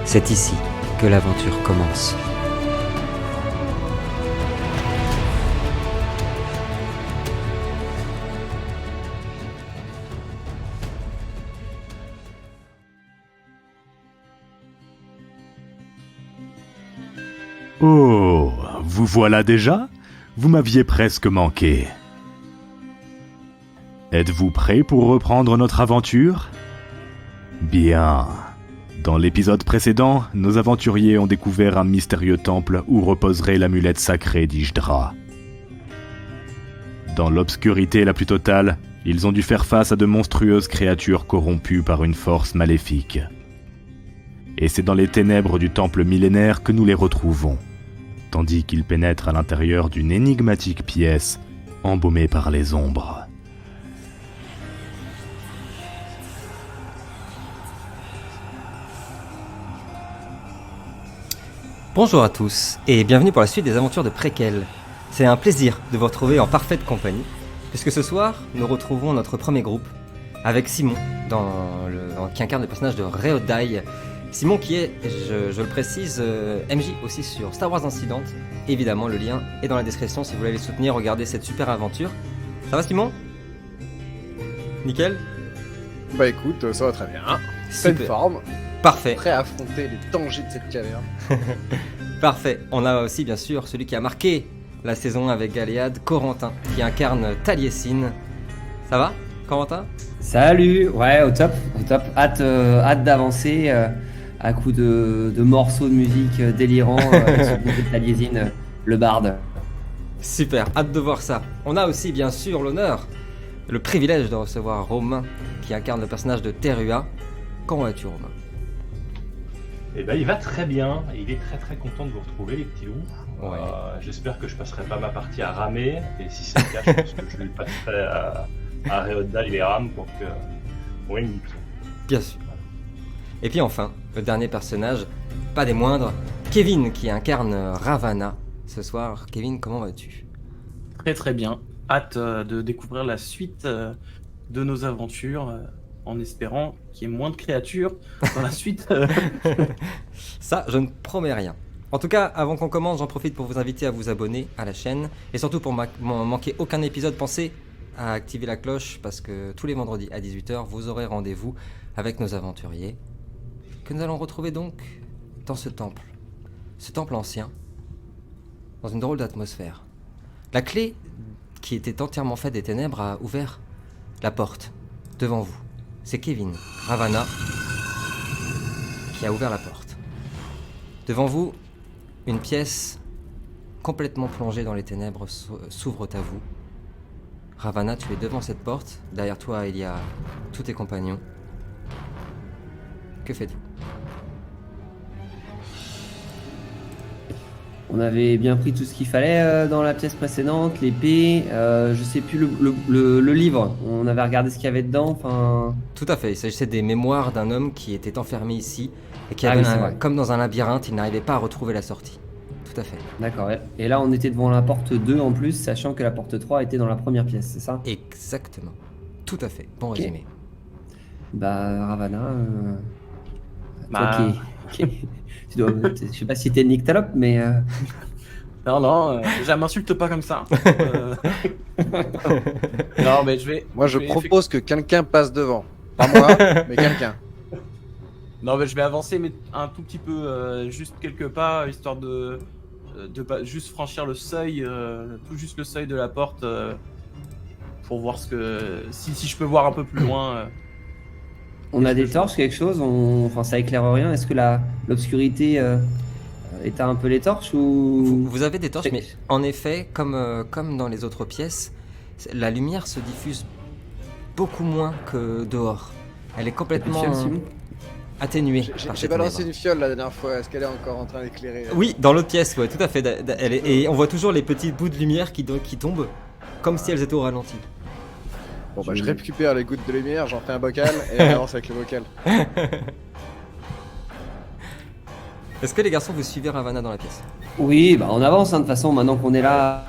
C'est ici que l'aventure commence. Oh, vous voilà déjà ? Vous m'aviez presque manqué. Êtes-vous prêts pour reprendre notre aventure ? Bien. Dans l'épisode précédent, nos aventuriers ont découvert un mystérieux temple où reposerait l'amulette sacrée d'Yshdra. Dans l'obscurité la plus totale, ils ont dû faire face à de monstrueuses créatures corrompues par une force maléfique. Et c'est dans les ténèbres du temple millénaire que nous les retrouvons, tandis qu'ils pénètrent à l'intérieur d'une énigmatique pièce embaumée par les ombres. Bonjour à tous et bienvenue pour la suite des aventures de Préquel. C'est un plaisir de vous retrouver en parfaite compagnie, puisque ce soir, nous retrouvons notre premier groupe, avec Simon, qui incarne le personnage de Reodai. Simon qui est, je le précise, MJ aussi sur Star Wars Incident. Évidemment, le lien est dans la description si vous voulez les soutenir, regardez cette super aventure. Ça va Simon ? Nickel ? Bah écoute, ça va très bien. Super. Pleine forme. Parfait. Prêt à affronter les dangers de cette caverne. Parfait. On a aussi bien sûr celui qui a marqué la saison avec Galéade, Corentin, qui incarne Taliesin. Ça va, Corentin ? Salut, ouais, au top. Hâte d'avancer à coup de morceaux de musique délirants avec ce groupe de Taliesin, le barde. Super, hâte de voir ça. On a aussi bien sûr l'honneur, le privilège de recevoir Romain, qui incarne le personnage de Terua. Comment vas-tu, Romain ? Eh ben, il va très bien, et il est très content de vous retrouver les petits loups. Ouais. J'espère que je passerai pas ma partie à ramer, et si c'est le cas, je pense que je lui passerai à Reodai les rames pour que... Oui, il me dit tout. Bien sûr. Et puis enfin, le dernier personnage, pas des moindres, Kevin, qui incarne Ravana. Ce soir, Kevin, comment vas-tu ? Très bien. Hâte de découvrir la suite de nos aventures, en espérant qu'il y ait moins de créatures dans la suite. Ça, je ne promets rien. En tout cas, avant qu'on commence, j'en profite pour vous inviter à vous abonner à la chaîne. Et surtout pour manquer aucun épisode, pensez à activer la cloche, parce que tous les vendredis à 18h, vous aurez rendez-vous avec nos aventuriers, que nous allons retrouver donc dans ce temple ancien, dans une drôle d'atmosphère. La clé, qui était entièrement faite des ténèbres, a ouvert la porte devant vous. C'est Kevin, Ravana, qui a ouvert la porte. Devant vous, une pièce complètement plongée dans les ténèbres s'ouvre à vous. Ravana, tu es devant cette porte. Derrière toi, il y a tous tes compagnons. Que faites-vous ? On avait bien pris tout ce qu'il fallait dans la pièce précédente, l'épée, je sais plus le livre, on avait regardé ce qu'il y avait dedans, enfin... Tout à fait, il s'agissait des mémoires d'un homme qui était enfermé ici et qui comme dans un labyrinthe, il n'arrivait pas à retrouver la sortie. Tout à fait. D'accord, ouais. Et là on était devant la porte 2 en plus, sachant que la porte 3 était dans la première pièce, c'est ça ? Exactement. Tout à fait, bon résumé. Bah, Ravana, Bah... toi qui... je sais pas si t'es Nyctalope, mais... Non, déjà m'insulte pas comme ça. Non, mais je vais... Moi je propose que quelqu'un passe devant. Pas moi, mais quelqu'un. Non, mais je vais avancer mais un tout petit peu, juste quelques pas, histoire de pas juste franchir le seuil, tout juste le seuil de la porte, pour voir ce que... Si je peux voir un peu plus loin... On a des torches, quelque chose, enfin ça éclaire rien. Est-ce que l'obscurité éteint un peu les torches ou... Vous avez des torches, mais en effet, comme dans les autres pièces, la lumière se diffuse beaucoup moins que dehors. Elle est complètement atténuée. J'ai balancé une fiole la dernière fois, est-ce qu'elle est encore en train d'éclairer ? Oui, dans l'autre pièce, ouais, tout à fait. Et on voit toujours les petits bouts de lumière qui tombent, comme si elles étaient au ralenti. Bon bah je récupère les gouttes de lumière, j'en fais un bocal et on avance avec le bocal. Est-ce que les garçons vous suivez Ravana dans la pièce ? Oui, bah on avance de toute façon, maintenant qu'on est là,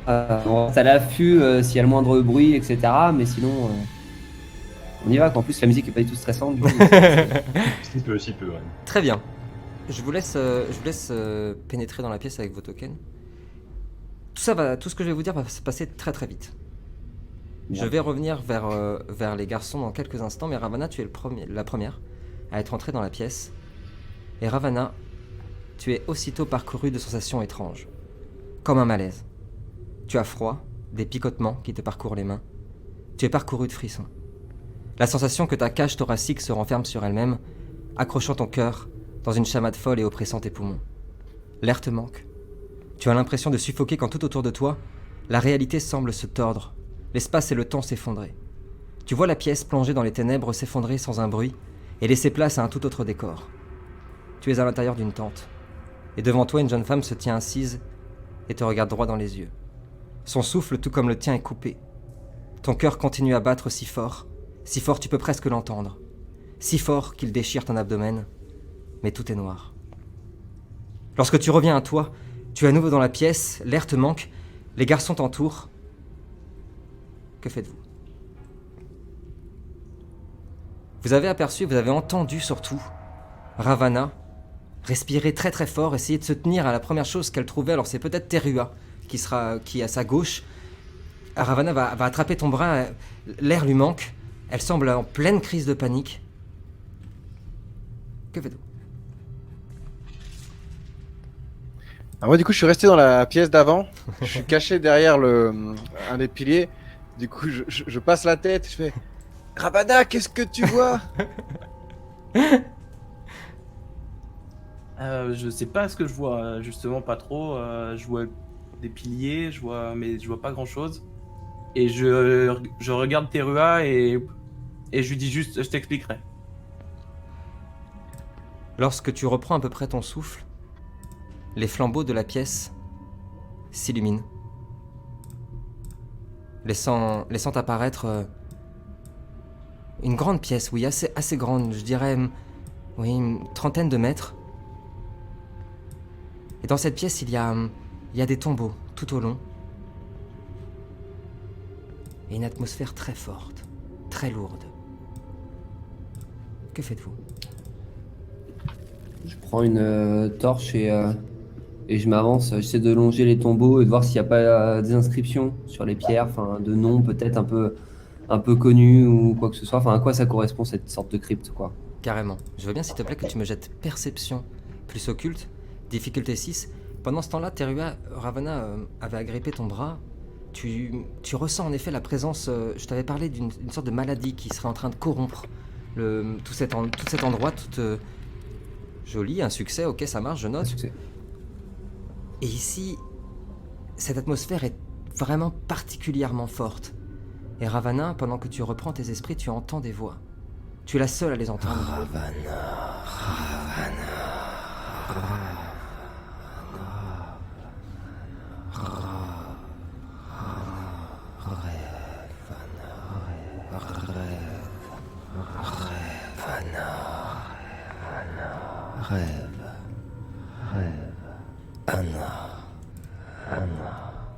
on reste à l'affût s'il y a le moindre bruit, etc. Mais sinon, on y va, qu'en plus la musique est pas du tout stressante. Si peu, ouais. Très bien. je vous laisse pénétrer dans la pièce avec vos tokens. Tout ce que je vais vous dire va se passer très très vite. Bien. Je vais revenir vers les garçons dans quelques instants, mais Ravana, tu es la première à être entrée dans la pièce. Et Ravana, tu es aussitôt parcouru de sensations étranges, comme un malaise. Tu as froid, des picotements qui te parcourent les mains. Tu es parcouru de frissons. La sensation que ta cage thoracique se renferme sur elle-même, accrochant ton cœur dans une chamade folle et oppressant tes poumons. L'air te manque. Tu as l'impression de suffoquer quand tout autour de toi, la réalité semble se tordre, l'espace et le temps s'effondrer. Tu vois la pièce plongée dans les ténèbres s'effondrer sans un bruit et laisser place à un tout autre décor. Tu es à l'intérieur d'une tente, et devant toi une jeune femme se tient assise et te regarde droit dans les yeux. Son souffle, tout comme le tien, est coupé. Ton cœur continue à battre si fort tu peux presque l'entendre, si fort qu'il déchire ton abdomen, mais tout est noir. Lorsque tu reviens à toi, tu es à nouveau dans la pièce, l'air te manque, les garçons t'entourent. Que faites-vous ? Vous avez entendu surtout Ravana respirer très très fort, essayer de se tenir à la première chose qu'elle trouvait. Alors c'est peut-être Terua qui est à sa gauche. Ravana va attraper ton bras, l'air lui manque, elle semble en pleine crise de panique. Que faites-vous ? Moi du coup je suis resté dans la pièce d'avant, je suis caché derrière un des piliers, du coup je passe la tête, je fais « Ravana, qu'est-ce que tu vois ?» Je sais pas ce que je vois, justement pas trop. Je vois des piliers, mais je vois pas grand chose. Et je regarde Terua et je lui dis juste, je t'expliquerai. Lorsque tu reprends à peu près ton souffle, les flambeaux de la pièce s'illuminent, laissant apparaître une grande pièce, oui, assez grande, je dirais, oui, une trentaine de mètres. Et dans cette pièce, il y a des tombeaux tout au long. Et une atmosphère très forte, très lourde. Que faites-vous ? Je prends une torche et je m'avance. J'essaie de longer les tombeaux et de voir s'il n'y a pas des inscriptions sur les pierres, enfin de noms peut-être un peu connus ou quoi que ce soit. Enfin à quoi ça correspond cette sorte de crypte quoi. Carrément. Je veux bien, s'il te plaît, que tu me jettes perception plus occulte, difficulté 6. Pendant ce temps-là, Terua, Ravana avait agrippé ton bras. Tu ressens en effet la présence, je t'avais parlé d'une sorte de maladie qui serait en train de corrompre tout cet endroit, joli, un succès, ok, ça marche, je note. Un succès. Et ici, cette atmosphère est vraiment particulièrement forte. Et Ravana, pendant que tu reprends tes esprits, tu entends des voix. Tu es la seule à les entendre.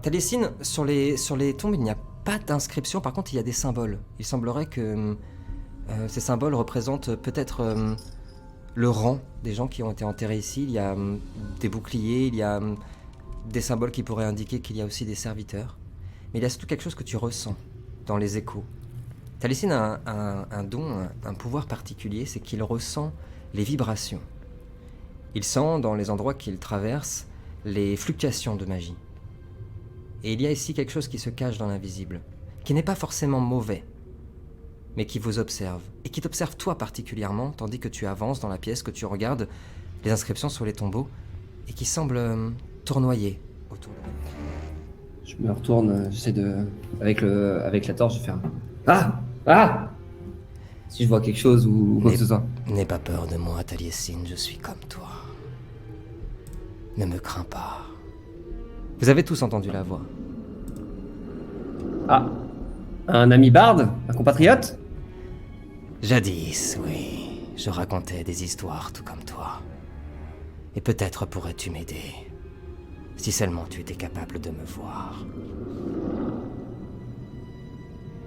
Taliesin, sur les tombes, il n'y a pas d'inscription, par contre il y a des symboles. Il semblerait que ces symboles représentent peut-être le rang des gens qui ont été enterrés ici. Il y a des boucliers, il y a des symboles qui pourraient indiquer qu'il y a aussi des serviteurs. Mais il y a surtout quelque chose que tu ressens dans les échos. Taliesin a un don, un pouvoir particulier, c'est qu'il ressent les vibrations. Il sent, dans les endroits qu'il traverse, les fluctuations de magie. Et il y a ici quelque chose qui se cache dans l'invisible, qui n'est pas forcément mauvais, mais qui vous observe, et qui t'observe toi particulièrement, tandis que tu avances dans la pièce, que tu regardes les inscriptions sur les tombeaux, et qui semble tournoyer autour de toi. Je me retourne, j'essaie avec la torche, de faire Ah si je vois quelque chose ou quoi que ce soit. N'aie pas peur de moi, Taliesin, je suis comme toi. Ne me crains pas. Vous avez tous entendu la voix. Ah, un ami barde, un compatriote. Jadis, oui, je racontais des histoires tout comme toi. Et peut-être pourrais-tu m'aider, si seulement tu étais capable de me voir.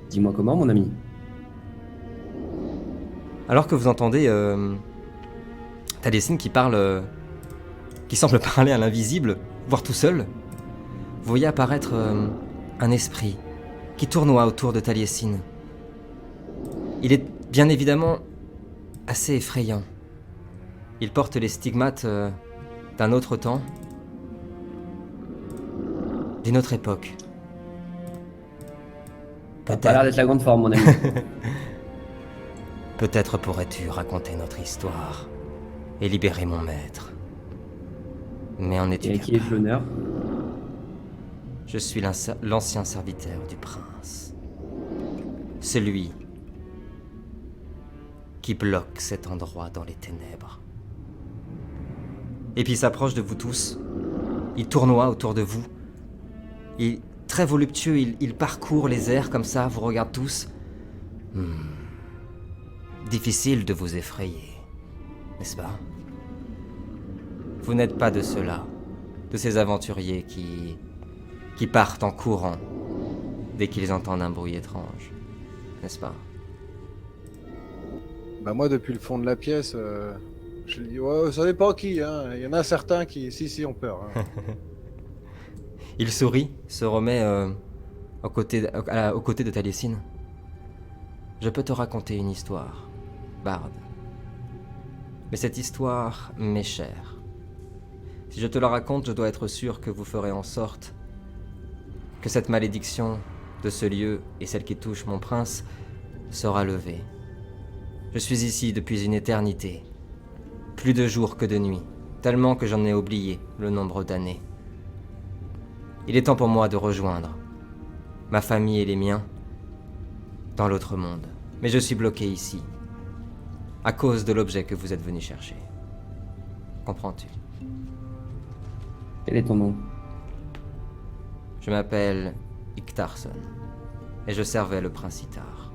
Dis-moi comment, mon ami. Alors que vous entendez Taliesin qui parle... qui semble parler à l'invisible, voire tout seul. Vous voyez apparaître un esprit qui tournoie autour de Taliesin. Il est bien évidemment assez effrayant. Il porte les stigmates d'un autre temps, d'une autre époque. T'as pas l'air d'être la grande forme, mon ami. Peut-être pourrais-tu raconter notre histoire et libérer mon maître. Mais en es-tu Et qui est capable? l'honneur? Je suis l'ancien serviteur du prince. Celui qui bloque cet endroit dans les ténèbres. Et puis il s'approche de vous tous. Il tournoie autour de vous. Il, très voluptueux, il parcourt les airs comme ça, vous regarde tous. Difficile de vous effrayer, n'est-ce pas? Vous n'êtes pas de ceux-là, de ces aventuriers qui partent en courant dès qu'ils entendent un bruit étrange, n'est-ce pas? Bah moi, depuis le fond de la pièce, je lui dis, ouais, ça dépend qui, hein. Il y en a certains qui, si, ont peur. Hein. Il sourit, se remet aux côtés de Taliesin. Je peux te raconter une histoire, Bard. Mais cette histoire m'est chère. Si je te la raconte, je dois être sûr que vous ferez en sorte que cette malédiction de ce lieu et celle qui touche mon prince sera levée. Je suis ici depuis une éternité, plus de jours que de nuits, tellement que j'en ai oublié le nombre d'années. Il est temps pour moi de rejoindre ma famille et les miens dans l'autre monde. Mais je suis bloqué ici, à cause de l'objet que vous êtes venu chercher. Comprends-tu? Quel est ton nom? Je m'appelle Iktarson, et je servais le prince Itar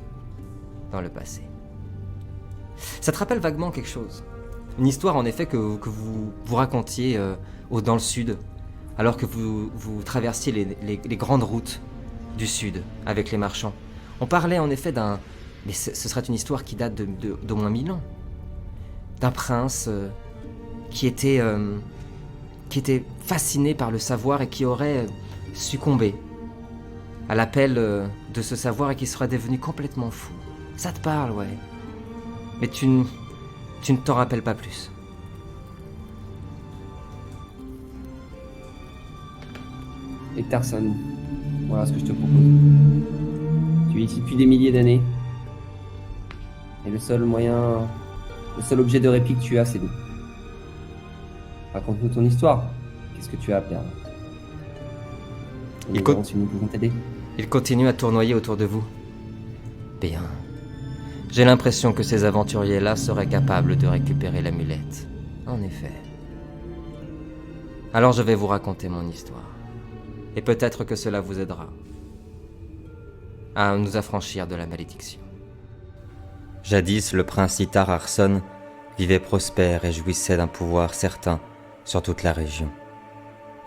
dans le passé. Ça te rappelle vaguement quelque chose? Une histoire en effet que vous racontiez dans le sud, alors que vous traversiez les grandes routes du sud avec les marchands. On parlait en effet d'un... Mais ce serait une histoire qui date d'au moins 1000 ans. D'un prince qui était fasciné par le savoir et qui aurait succombé à l'appel de ce savoir et qui serait devenu complètement fou. Ça te parle, ouais. Mais tu ne t'en rappelles pas plus. Ektarson, voilà ce que je te propose. Tu es ici depuis des milliers d'années. Et le seul objet de répit que tu as, c'est nous. Raconte-nous ton histoire. Qu'est-ce que tu as à perdre? Nous verrons si nous pouvons t'aider. Il continue à tournoyer autour de vous. Bien. J'ai l'impression que ces aventuriers-là seraient capables de récupérer l'amulette. En effet. Alors je vais vous raconter mon histoire. Et peut-être que cela vous aidera à nous affranchir de la malédiction. Jadis, le prince Itar Arson vivait prospère et jouissait d'un pouvoir certain sur toute la région.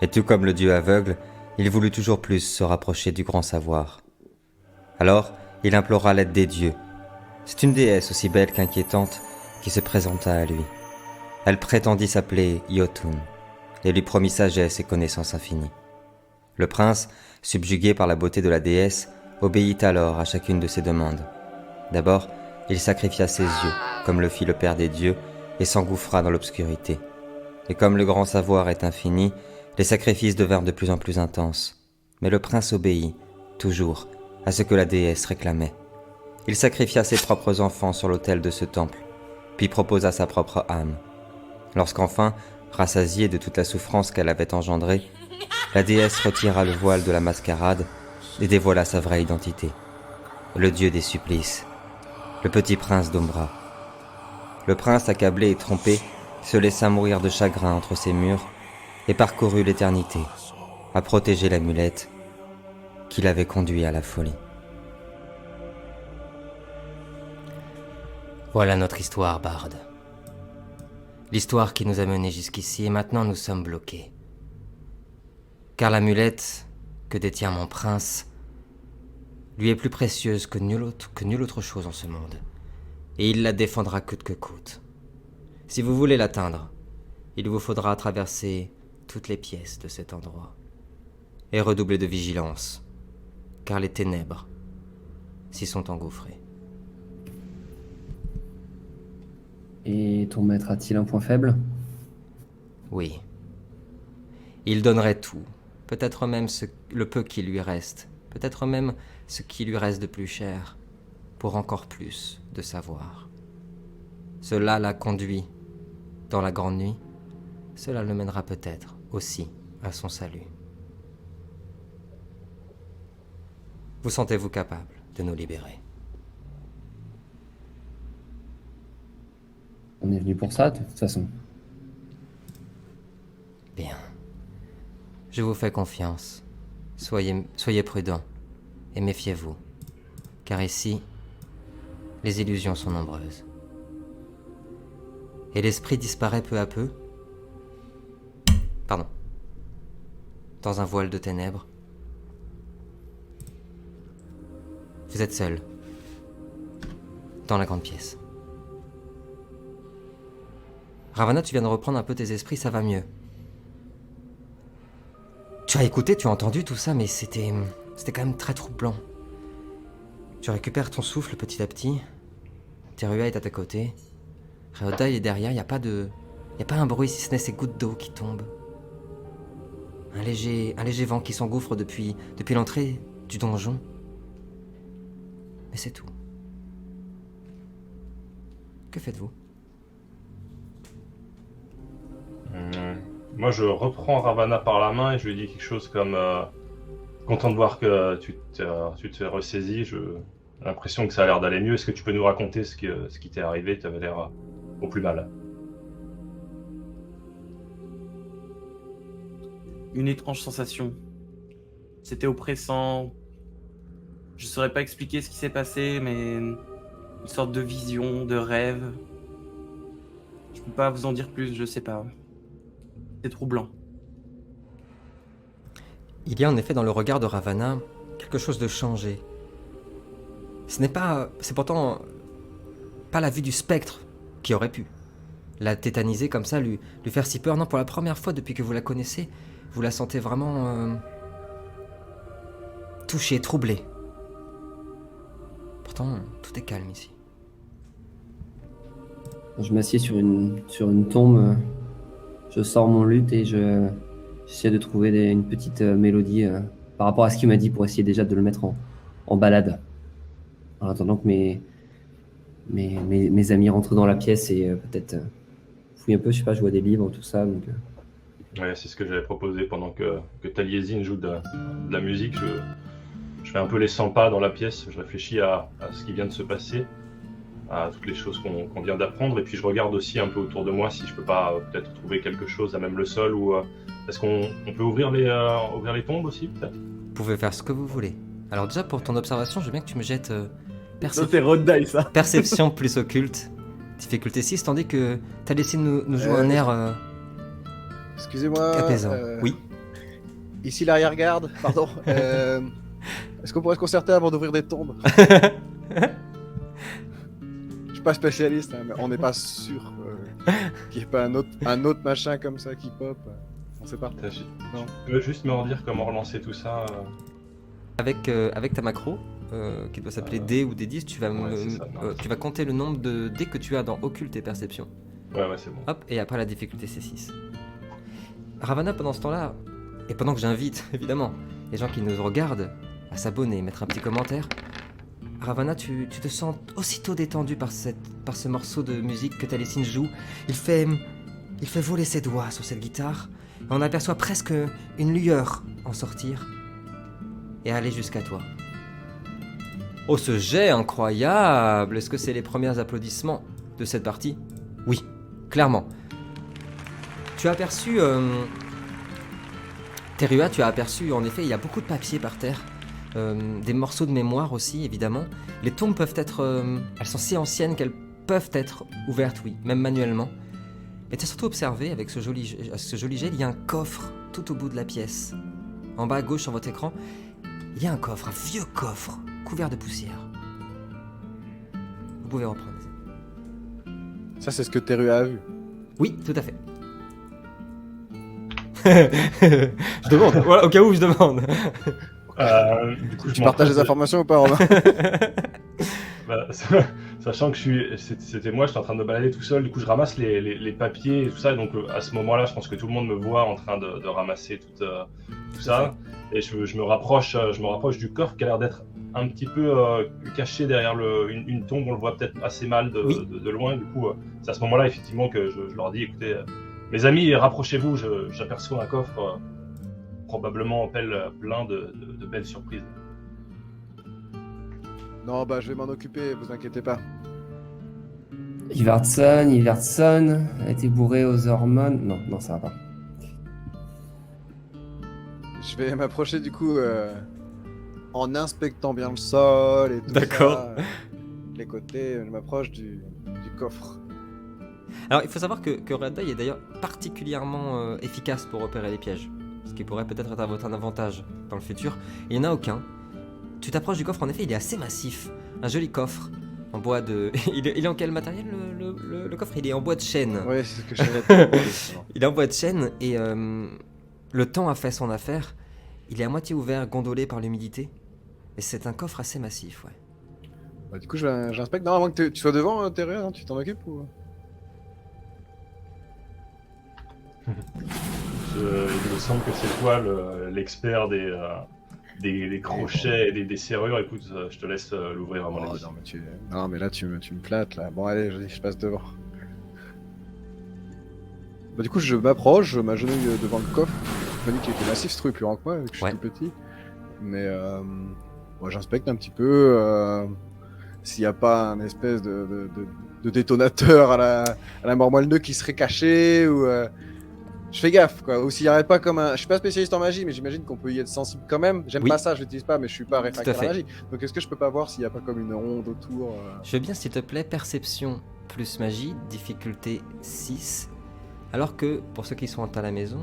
Et tout comme le dieu aveugle, il voulut toujours plus se rapprocher du grand savoir. Alors, il implora l'aide des dieux. C'est une déesse aussi belle qu'inquiétante qui se présenta à lui. Elle prétendit s'appeler Jotun et lui promit sagesse et connaissance infinie. Le prince, subjugué par la beauté de la déesse, obéit alors à chacune de ses demandes. D'abord, il sacrifia ses yeux, comme le fit le Père des dieux, et s'engouffra dans l'obscurité. Et comme le grand savoir est infini, les sacrifices devinrent de plus en plus intenses. Mais le prince obéit, toujours, à ce que la déesse réclamait. Il sacrifia ses propres enfants sur l'autel de ce temple, puis proposa sa propre âme. Lorsqu'enfin, rassasiée de toute la souffrance qu'elle avait engendrée, la déesse retira le voile de la mascarade et dévoila sa vraie identité, le dieu des supplices, le petit prince d'Ombra. Le prince, accablé et trompé, se laissa mourir de chagrin entre ses murs et parcourut l'éternité, à protéger l'amulette qui l'avait conduit à la folie. Voilà notre histoire, Bard. L'histoire qui nous a menés jusqu'ici, et maintenant nous sommes bloqués. Car l'amulette que détient mon prince lui est plus précieuse que nulle autre chose en ce monde, et il la défendra coûte que coûte. Si vous voulez l'atteindre, il vous faudra traverser toutes les pièces de cet endroit et redoubler de vigilance, car les ténèbres s'y sont engouffrées. Et ton maître a-t-il un point faible? Oui. Il donnerait tout, peut-être même le peu qui lui reste, peut-être même ce qui lui reste de plus cher, pour encore plus de savoir. Cela l'a conduit dans la grande nuit, cela le mènera peut-être aussi à son salut. Vous sentez-vous capable de nous libérer? On est venu pour ça, de toute façon. Bien. Je vous fais confiance. Soyez prudents et méfiez-vous, car ici, les illusions sont nombreuses. Et l'esprit disparaît peu à peu. Pardon. Dans un voile de ténèbres. Vous êtes seul. Dans la grande pièce. Ravana, tu viens de reprendre un peu tes esprits, ça va mieux. Tu as écouté, tu as entendu tout ça, mais c'était quand même très troublant. Tu récupères ton souffle petit à petit. Terua est à ta côté. Reoda est derrière, y a pas un bruit si ce n'est ces gouttes d'eau qui tombent. Un léger vent qui s'engouffre depuis l'entrée du donjon. Mais c'est tout. Que faites-vous? Moi, je reprends Ravana par la main et je lui dis quelque chose comme content de voir que tu t'es ressaisi. J'ai l'impression que ça a l'air d'aller mieux. Est-ce que tu peux nous raconter ce qui t'est arrivé? Tu avais l'air au plus mal. Une étrange sensation. C'était oppressant. Je saurais pas expliquer ce qui s'est passé, mais une sorte de vision, de rêve. Je peux pas vous en dire plus, je sais pas. C'est troublant. Il y a en effet dans le regard de Ravana quelque chose de changé. C'est pourtant pas la vue du spectre qui aurait pu la tétaniser comme ça, lui faire si peur. Non, pour la première fois depuis que vous la connaissez, vous la sentez vraiment touchée, troublée. Pourtant, tout est calme ici. Je m'assieds sur une tombe, je sors mon luth et j'essaie de trouver une petite mélodie par rapport à ce qu'il m'a dit pour essayer déjà de le mettre en balade. En attendant que mes amis rentrent dans la pièce et peut-être fouillent un peu, je sais pas, je vois des livres, tout ça. Donc, Ouais, c'est ce que j'avais proposé pendant que Taliesin joue de la musique. Je fais un peu les 100 pas dans la pièce, je réfléchis à ce qui vient de se passer, à toutes les choses qu'on vient d'apprendre, et puis je regarde aussi un peu autour de moi si je peux pas peut-être trouver quelque chose à même le sol, ou est-ce qu'on peut ouvrir les tombes aussi peut-être? Vous pouvez faire ce que vous voulez. Alors déjà, pour ton observation, je veux bien que tu me jettes Ça c'est Road Die, ça. perception plus occulte, difficulté 6, tandis que t'as laissé nous jouer un air Excusez-moi. apaisant. Oui. Ici l'arrière-garde, pardon. Est-ce qu'on pourrait se concerter avant d'ouvrir des tombes? Je suis pas spécialiste, hein, mais on n'est pas sûr qu'il n'y ait pas un autre machin comme ça qui pop. On sait pas. Non. Tu peux juste me redire comment relancer tout ça Avec ta macro, qui doit s'appeler D ou D10, tu vas, c'est ça, non. tu vas compter le nombre de dés que tu as dans occulte et perception. Ouais, c'est bon. Hop, et après la difficulté c'est 6. Ravana, pendant ce temps-là, et pendant que j'invite, évidemment, les gens qui nous regardent à s'abonner, mettre un petit commentaire, Ravana, tu te sens aussitôt détendu par ce morceau de musique que Taliesin joue. Il fait voler ses doigts sur cette guitare, et on aperçoit presque une lueur en sortir et aller jusqu'à toi. Oh, ce jet incroyable! Est-ce que c'est les premiers applaudissements de cette partie? Oui, clairement. Tu as aperçu... Terua, tu as aperçu, en effet, il y a beaucoup de papier par terre. Des morceaux de mémoire aussi, évidemment. Les tombes peuvent être... elles sont si anciennes qu'elles peuvent être ouvertes, oui, même manuellement. Mais tu as surtout observé, avec ce joli jet, il y a un coffre tout au bout de la pièce. En bas à gauche sur votre écran, il y a un coffre, un vieux coffre, couvert de poussière. Vous pouvez reprendre. Ça, c'est ce que Terua a vu. Oui, tout à fait. Je demande, voilà, au cas où je demande. Du coup, je Tu partages les informations ou pas, Romain? Bah, sachant que c'était moi, j'étais en train de me balader tout seul, du coup je ramasse les papiers et tout ça, donc à ce moment-là, je pense que tout le monde me voit en train de ramasser tout ça, et je me rapproche du coffre qui a l'air d'être un petit peu caché derrière une tombe, on le voit peut-être assez mal de loin, du coup c'est à ce moment-là effectivement que je leur dis, écoutez, mes amis, rapprochez-vous, j'aperçois un coffre probablement plein de belles surprises. Non, bah je vais m'en occuper, vous inquiétez pas. Iverson, a été bourré aux hormones. Non, ça va pas. Je vais m'approcher du coup en inspectant bien le sol et tout D'accord. ça. Les côtés, je m'approche du coffre. Alors, il faut savoir que Red Eye est d'ailleurs particulièrement efficace pour repérer les pièges. Ce qui pourrait peut-être être à votre avantage dans le futur. Il n'y en a aucun. Tu t'approches du coffre, en effet, il est assez massif. Un joli coffre en bois de... il est en quel matériel le coffre? Il est en bois de chêne. Ouais, c'est ce que j'allais te dire. Il est en bois de chêne et le temps a fait son affaire. Il est à moitié ouvert, gondolé par l'humidité. Et c'est un coffre assez massif, ouais. Bah, du coup, j'inspecte. Non, avant que tu sois devant, Thérèse, hein, tu t'en occupes ou... Il me semble que c'est toi l'expert des crochets et des serrures. Écoute, je te laisse l'ouvrir à mon avis. Non, mais là, tu me flattes, là. Bon, allez, je passe devant. Bah, du coup, je m'approche, je m'agenouille devant le coffre. Je me dis qu'il était massif, c'est trop plus grand que moi, vu que je suis tout petit. Mais moi, j'inspecte un petit peu s'il n'y a pas un espèce de détonateur à la mort moelle qui serait caché ou... Je fais gaffe, quoi. Ou s'il n'y aurait pas comme un... Je suis pas spécialiste en magie, mais j'imagine qu'on peut y être sensible quand même. J'aime pas ça, je l'utilise pas, mais je suis pas réfractaire à la magie. Donc est-ce que je peux pas voir s'il n'y a pas comme une ronde autour Je veux bien, s'il te plaît, perception plus magie, difficulté 6. Alors que, pour ceux qui sont à la maison,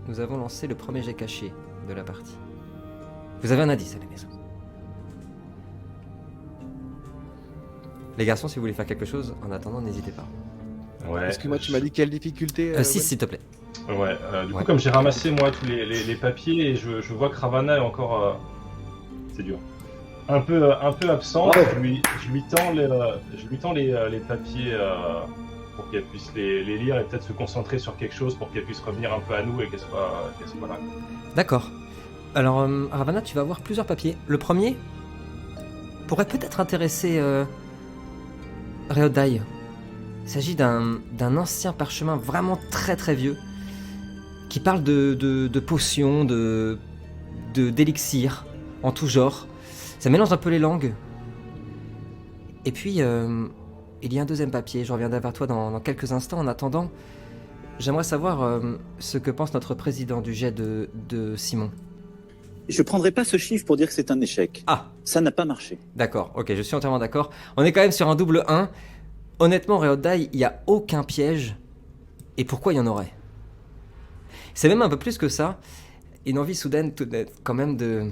nous avons lancé le premier jet caché de la partie. Vous avez un indice à la maison. Les garçons, si vous voulez faire quelque chose, en attendant, n'hésitez pas. Ouais. Est-ce que moi, tu m'as dit quelle difficulté 6, s'il te plaît. Ouais, du coup, comme j'ai ramassé moi tous les papiers et je vois que Ravana est encore. C'est dur. Un peu absente, je lui tends les papiers pour qu'elle puisse les lire et peut-être se concentrer sur quelque chose pour qu'elle puisse revenir un peu à nous et qu'elle soit là. D'accord. Alors, Ravana, tu vas voir plusieurs papiers. Le premier pourrait peut-être intéresser Réodai. Il s'agit d'un ancien parchemin vraiment très très vieux qui parle de potions, d'élixirs en tout genre. Ça mélange un peu les langues. Et puis, il y a un deuxième papier. Je reviendrai vers toi dans quelques instants. En attendant, j'aimerais savoir ce que pense notre président du jet de Simon. Je prendrai pas ce chiffre pour dire que c'est un échec. Ah, ça n'a pas marché. D'accord, ok, je suis entièrement d'accord. On est quand même sur un double 1. Honnêtement, Réodai, il n'y a aucun piège. Et pourquoi il y en aurait? C'est même un peu plus que ça. Une envie soudaine quand même de...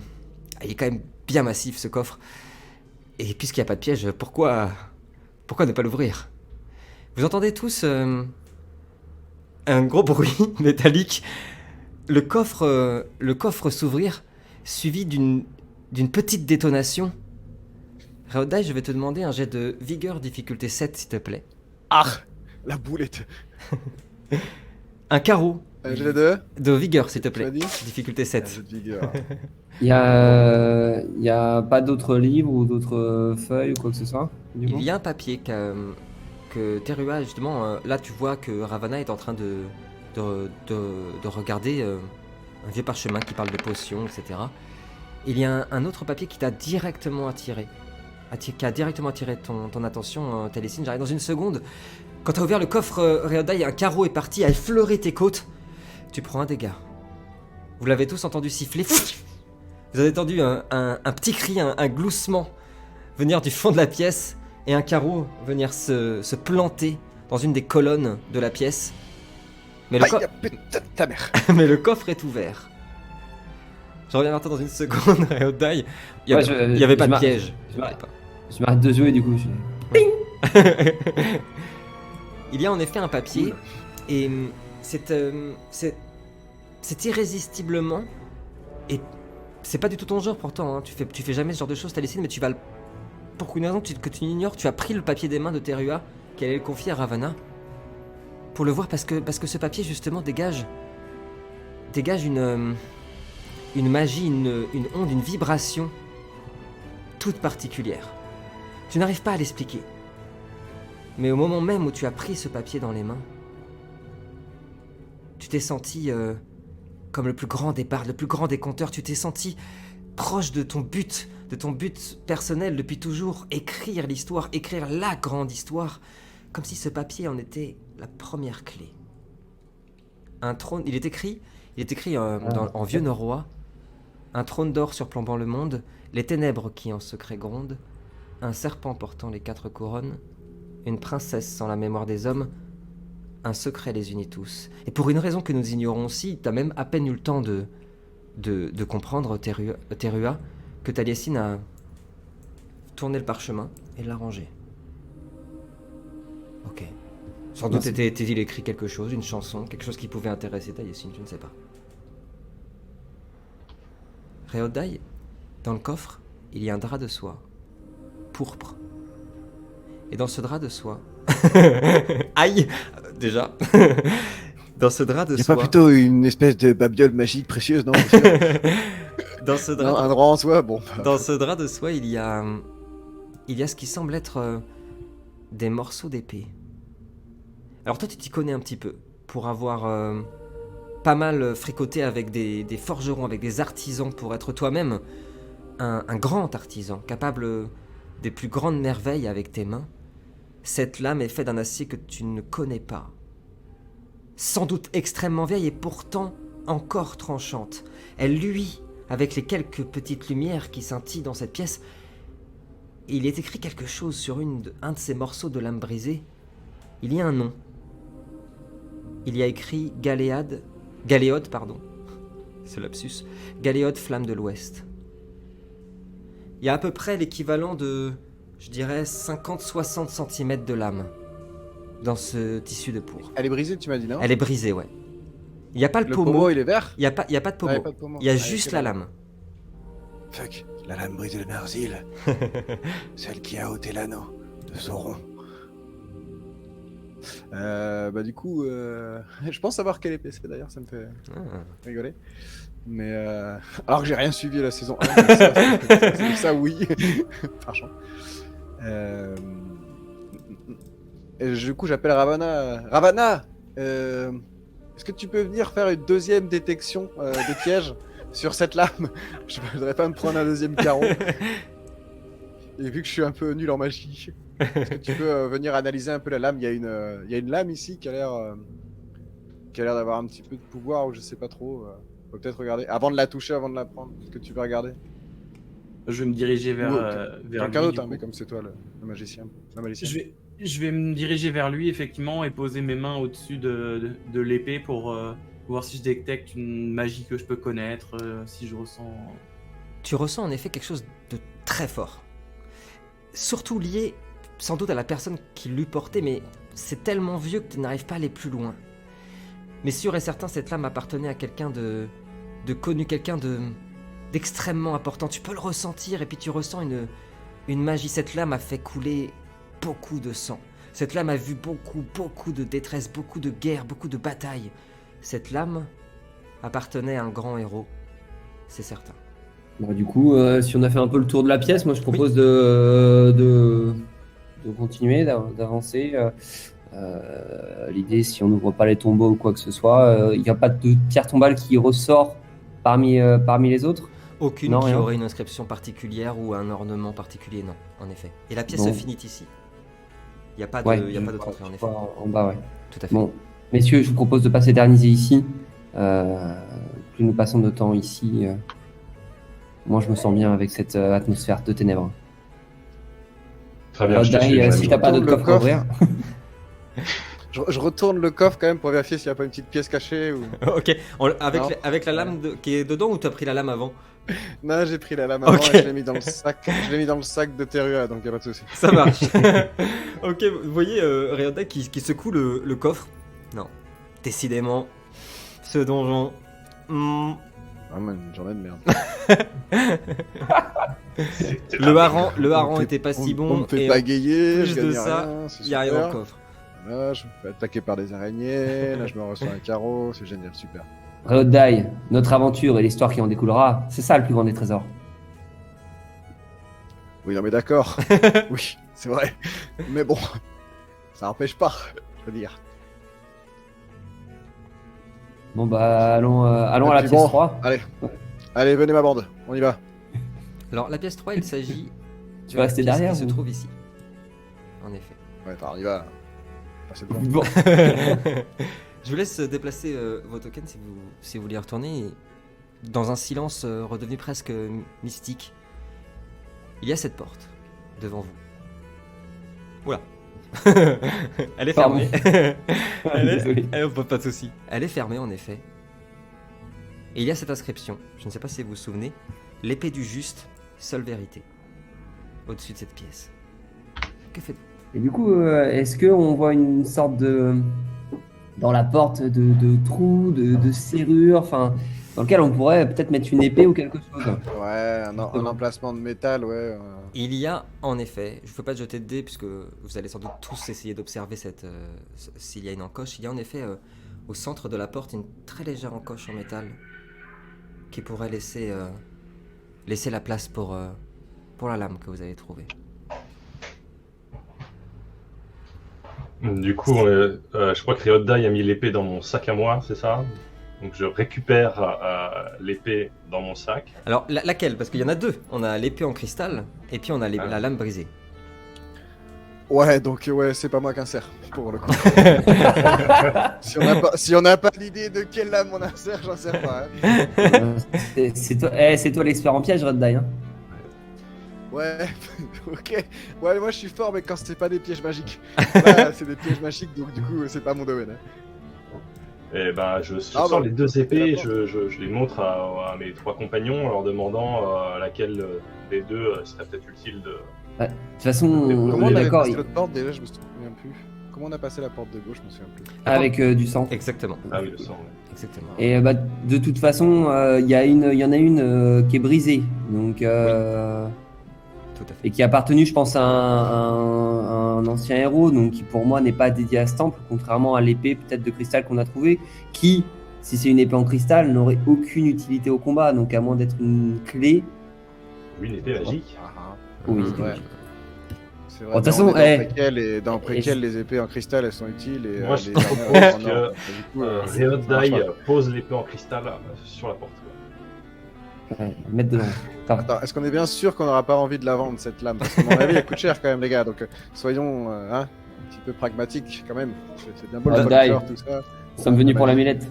Il est quand même bien massif ce coffre. Et puisqu'il n'y a pas de piège, pourquoi ne pas l'ouvrir? Vous entendez tous un gros bruit métallique. Le coffre s'ouvrir, suivi d'une petite détonation. Réodai, je vais te demander un jet de vigueur difficulté 7, s'il te plaît. Ah, la boulette. Un carreau. Un jet de vigueur, s'il te plaît. Tu m'as dit Difficulté Un 7. jet de vigueur. Il y a pas d'autres livres ou d'autres feuilles ou quoi que ce soit du coup Il y a un papier que Terua, justement, là tu vois que Ravana est en train de regarder un vieux parchemin qui parle de potions, etc. Il y a un autre papier qui t'a directement attiré. Qui a directement attiré ton attention, Télécine. J'arrive dans une seconde. Quand tu as ouvert le coffre, Réodai, un carreau est parti à effleurer tes côtes. Tu prends un dégât. Vous l'avez tous entendu siffler. Vous avez entendu un petit cri, un gloussement venir du fond de la pièce et un carreau venir se planter dans une des colonnes de la pièce. Mais putain de ta mère. Mais le coffre est ouvert. Je reviens vers toi dans une seconde, Réodai. Il n'y avait pas de piège. Je m'arrête de jouer du coup. Il y a en effet un papier Et c'est irrésistiblement, et c'est pas du tout ton genre pourtant, hein. Tu fais jamais ce genre de choses, Taliesin, mais tu vas pour une raison que tu ignores, tu as pris le papier des mains de Terua, qu'elle allait le confier à Ravana, pour le voir parce que ce papier justement dégage une magie, une onde, une vibration toute particulière. Tu n'arrives pas à l'expliquer. Mais au moment même où tu as pris ce papier dans les mains, tu t'es senti comme le plus grand des bardes, le plus grand des conteurs. Tu t'es senti proche de ton but personnel depuis toujours. Écrire l'histoire, écrire la grande histoire, comme si ce papier en était la première clé. Un trône, il est écrit en vieux norrois, un trône d'or surplombant le monde, les ténèbres qui en secret grondent, un serpent portant les 4 couronnes, une princesse sans la mémoire des hommes, un secret les unit tous. Et pour une raison que nous ignorons aussi, t'as même à peine eu le temps de comprendre, Terua, que Taliesin a tourné le parchemin et l'a rangé. Ok. Sans doute était-il écrit quelque chose, une chanson, quelque chose qui pouvait intéresser Taliesin, je ne sais pas. Réodai, dans le coffre, il y a un drap de soie, pourpre. Et dans ce drap de soie... Aïe. Déjà. Dans ce drap de soie... C'est pas plutôt une espèce de babiole magique précieuse, non? Dans ce drap... Non, un drap en soie, bon. Dans ce drap de soie, il y a ce qui semble être des morceaux d'épée. Alors toi, tu t'y connais un petit peu, pour avoir pas mal fricoté avec des forgerons, avec des artisans, pour être toi-même un grand artisan, capable des plus grandes merveilles avec tes mains. Cette lame est faite d'un acier que tu ne connais pas. Sans doute extrêmement vieille et pourtant encore tranchante. Elle luit avec les quelques petites lumières qui scintillent dans cette pièce. Et il est écrit quelque chose sur un de ces morceaux de lame brisée. Il y a un nom. Il y a écrit Galéode, ce lapsus, Galéode Flamme de l'Ouest. Il y a à peu près l'équivalent de, je dirais, 50-60 cm de lame dans ce tissu de pourpre. Elle est brisée, tu m'as dit, non? Elle est brisée, ouais. Il n'y a pas le pommeau. Le pommeau, il est vert? Il n'y a pas de pommeau. Il y a juste la lame. Fuck, la lame brisée de Narzil. Celle qui a ôté l'anneau de Sauron. Bah du coup, je pense savoir quelle épée c'est d'ailleurs, ça me fait rigoler. Mais alors que j'ai rien suivi à la saison 1, ça oui, franchement. Et du coup, j'appelle Ravana. Ravana, est-ce que tu peux venir faire une deuxième détection de piège sur cette lame? Je ne voudrais pas me prendre un deuxième carreau. Et vu que je suis un peu nul en magie, est-ce que tu peux venir analyser un peu la lame? Il y a une lame ici qui a l'air d'avoir un petit peu de pouvoir, ou je sais pas trop. Faut peut-être regarder avant de la toucher, avant de la prendre. Est-ce que tu peux regarder? Je vais me diriger vers quelqu'un lui, d'autre, du mais coup. comme c'est toi le magicien. La magicienne. Je vais me diriger vers lui, effectivement, et poser mes mains au-dessus de l'épée pour voir si je détecte une magie que je peux connaître, si je ressens... Tu ressens en effet quelque chose de très fort. Surtout lié sans doute à la personne qui l'eût porté, mais c'est tellement vieux que tu n'arrives pas à aller plus loin. Mais sûr et certain, cette lame appartenait à quelqu'un de connu, quelqu'un d'extrêmement important. Tu peux le ressentir, et puis tu ressens une magie. Cette lame a fait couler beaucoup de sang. Cette lame a vu beaucoup de détresse, beaucoup de guerres, beaucoup de batailles. Cette lame appartenait à un grand héros, c'est certain. Bon, du coup, si on a fait un peu le tour de la pièce, moi je propose de continuer, d'avancer. L'idée, si on n'ouvre pas les tombeaux ou quoi que ce soit, il n'y a pas de pierre tombale qui ressort parmi les autres? Aucune Non, qui rien. aurait une inscription particulière ou un ornement particulier, non, en effet. Et la pièce Bon. se finit ici. Il n'y a pas d'autre entrée, en effet. En bas, ouais. Tout à fait. Bon, messieurs, je vous propose de pas s'éterniser ici. Plus nous passons de temps ici, moi je me sens bien avec cette atmosphère de ténèbres. Très bien, je te Dai, suis. si t'as pas d'autres Le coffres à ouvrir. Je retourne le coffre quand même pour vérifier s'il n'y a pas une petite pièce cachée ou... Ok, avec, Non. avec la lame qui est dedans, ou tu as pris la lame avant? Non, j'ai pris la lame avant Ok. et je l'ai mis dans le sac. Je l'ai mis dans le sac de Terua, donc y a pas de souci. Ça marche. Ok, vous voyez Réodai qui secoue le coffre. Non, Décidément, ce donjon... Ah man, une journée de merde. Le hareng était pas si On bon. me fait et bagayer, plus je de gagne ça, rien, c'est il y a rien super. dans le coffre. Là, je me fais attaquer par des araignées, là je me reçois un carreau, c'est génial, super. Reodai, notre aventure et l'histoire qui en découlera, c'est ça le plus grand des trésors. Oui, non mais d'accord. Oui, c'est vrai. Mais bon, ça n'empêche pas, je veux dire. Bon bah allons à la puis pièce bon, 3. Allez, venez ma bande, on y va. Alors, la pièce 3, il s'agit... Tu vas rester pièce derrière qui se ou- trouve ici. En effet. Ouais, attends, on y va. Passez devant. Bon. Je vous laisse déplacer vos tokens si vous voulez y retourner. Dans un silence redevenu presque mystique, il y a cette porte devant vous. Oula. Elle est Pardon. fermée. Désolé. Pas de soucis. Elle est fermée en effet. Et il y a cette inscription, je ne sais pas si vous vous souvenez, l'épée du juste, seule vérité. Au-dessus de cette pièce. Que faites-vous? Et du coup, est-ce qu'on voit une sorte de... dans la porte de trous, de serrures, enfin, dans lequel on pourrait peut-être mettre une épée ou quelque chose. Ouais, un emplacement de métal, ouais. Il y a en effet, je ne peux pas te jeter de dés puisque vous allez sans doute tous essayer d'observer s'il y a une encoche. Il y a en effet au centre de la porte une très légère encoche en métal qui pourrait laisser la place pour la lame que vous avez trouvée. Du coup, je crois que Riodai a mis l'épée dans mon sac à moi, c'est ça? Donc je récupère l'épée dans mon sac. Alors laquelle? Parce qu'il y en a deux. On a l'épée en cristal et puis on a la lame brisée. Ouais, donc ouais, c'est pas moi qui insère, pour le coup. si on n'a pas l'idée de quelle lame on insère, j'en sais pas. Hein. C'est toi l'expert en piège, Reodai. Hein. Ouais, ok. Ouais, moi je suis fort, mais quand c'est pas des pièges magiques. Là, c'est des pièges magiques, donc du coup, c'est pas mon domaine. Hein. Et ben, je sors les deux épées, je les montre à mes trois compagnons en leur demandant laquelle des deux serait peut-être utile de... Ouais. De toute façon, Comment on on est avait d'accord. passé l'autre porte déjà, je me souviens plus. Comment on a passé la porte de gauche, je me souviens plus. Avec du sang. Exactement. Ah oui, le sang, ouais. Exactement. Et bah, de toute façon, il y en a une qui est brisée. Donc, Tout à fait. et qui a appartenu, je pense, à un ancien héros, donc qui pour moi n'est pas dédié à ce temple, contrairement à l'épée peut-être de cristal qu'on a trouvée, qui, si c'est une épée en cristal, n'aurait aucune utilité au combat, donc à moins d'être une clé. Oui, une épée magique. Oui, C'est c'est vrai. magique. C'est vrai. Bon, de toute mais façon, on est dans préquel, les épées en cristal elles sont utiles. Et, Moi, je les propose armures en que or. Du coup, ça marche Riodai pas. pose l'épée en cristal sur la porte. Ouais, mettre dedans. Attends. Attends, est-ce qu'on est bien sûr qu'on n'aura pas envie de la vendre cette lame? Parce qu'à mon avis, elle coûte cher quand même, les gars. Donc soyons un petit peu pragmatiques quand même. C'est bien beau le Riodai. folklore, tout ça. Nous sommes venus pour l'amulette.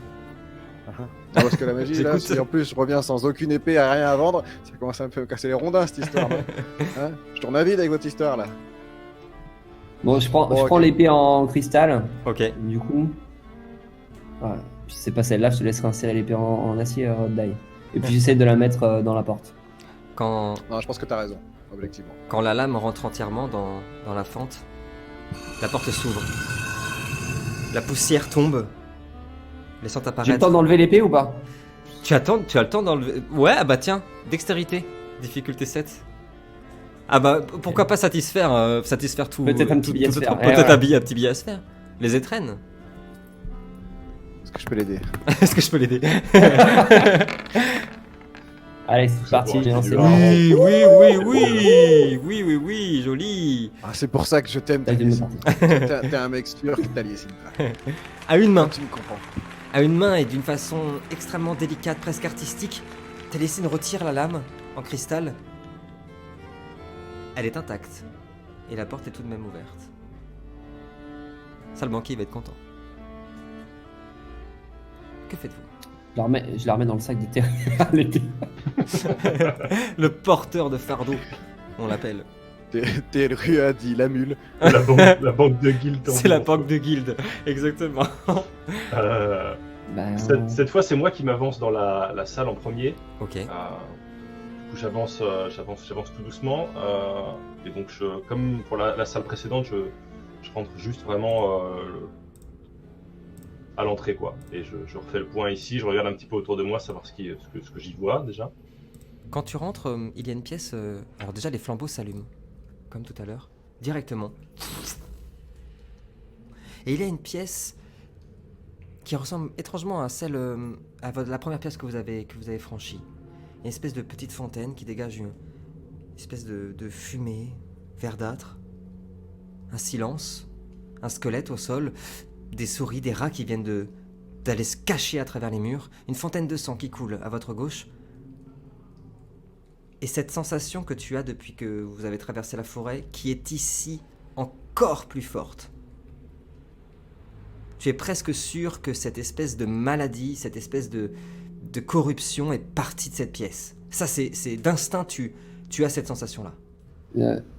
Parce que la magie, là, J'écoute. si en plus je reviens sans aucune épée à rien à vendre, ça commence un peu à me casser les rondins cette histoire. Hein, je tourne à vide avec votre histoire là. Bon, je prends ok. l'épée en cristal, Ok. du coup. Voilà. Puis c'est pas celle-là, je te laisserai insérer l'épée en acier, Reodai. Et puis j'essaie de la mettre dans la porte. Quand Non, je pense que t'as raison, objectivement. Quand la lame rentre entièrement dans la fente, la porte s'ouvre. La poussière tombe, laissant J'ai le apparaître... temps d'enlever l'épée ou pas? Tu as le temps d'enlever... Ouais, ah bah tiens, dextérité, difficulté 7. Ah bah pourquoi pas satisfaire tout... Peut-être un petit billet à se faire. Peut-être un petit billet à se faire. Les étrennes. Est-ce que je peux l'aider? Est-ce que je peux l'aider? Allez, c'est parti, bon, lancez c'est moi. Oui, joli. Ah, c'est pour ça que je t'aime, La deuxième Taliesin. T'es un mec sûr que Taliesin. À une main. Tu me comprends. À une main et d'une façon extrêmement délicate, presque artistique, Taliesin retire la lame en cristal. Elle est intacte. Et la porte est tout de même ouverte. Ça, le banquier va être content. Que faites-vous? Je la remets dans le sac de terre. l'épée. Le porteur de fardeau, on l'appelle. T'es le Ruadi, la mule. La banque de guilde. C'est la banque de guilde, exactement. Bah, Cette fois, c'est moi qui m'avance dans la salle en premier. Ok. Du coup, j'avance tout doucement. Et donc, comme pour la salle précédente, je rentre juste vraiment à l'entrée, quoi. Et je refais le point ici, je regarde un petit peu autour de moi, savoir ce que j'y vois déjà. Quand tu rentres, il y a une pièce. Alors, déjà, les flambeaux s'allument, comme tout à l'heure, directement. Et il y a une pièce qui ressemble étrangement à celle. La première pièce que vous avez franchie. Il y a une espèce de petite fontaine qui dégage une espèce de fumée verdâtre. Un silence. Un squelette au sol. Des souris, des rats qui viennent d'aller se cacher à travers les murs. Une fontaine de sang qui coule à votre gauche. Et cette sensation que tu as depuis que vous avez traversé la forêt, qui est ici encore plus forte. Tu es presque sûr que cette espèce de maladie, cette espèce de corruption est partie de cette pièce. Ça, c'est d'instinct, tu as cette sensation-là.